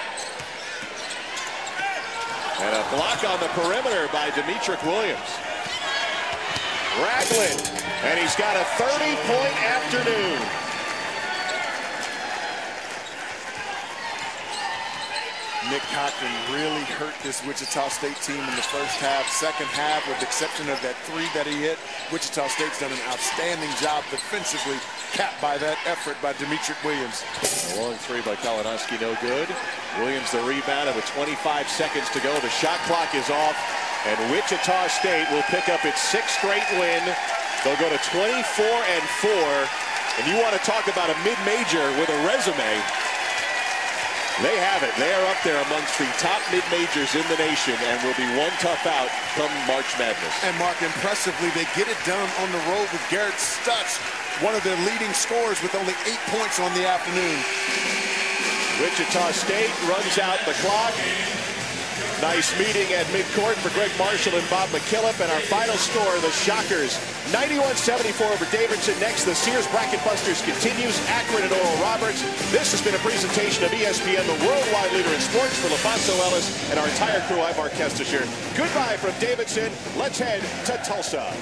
And a block on the perimeter by Demetric Williams. Ragland, and he's got a 30-point afternoon. Nick Cochran really hurt this Wichita State team in the first half. Second half, with the exception of that 3 that he hit, Wichita State's done an outstanding job defensively, capped by that effort by Demetric Williams. A long 3 by Kalinowski, no good. Williams the rebound with 25 seconds to go. The shot clock is off, and Wichita State will pick up its 6th straight win. They'll go to 24-4, and you want to talk about a mid-major with a resume. They have it. They are up there amongst the top mid-majors in the nation and will be one tough out come March Madness. And Mark, impressively, they get it done on the road with Garrett Stutz, one of their leading scorers with only 8 points on the afternoon. Wichita State runs out the clock. Nice meeting at midcourt for Greg Marshall and Bob McKillop. And our final score, the Shockers, 91-74 over Davidson. Next, the Sears Bracket Busters continues. Akron and Oral Roberts. This has been a presentation of ESPN, the worldwide leader in sports. For LaFonso Ellis and our entire crew, I'm Mark Kestisher. Goodbye from Davidson. Let's head to Tulsa.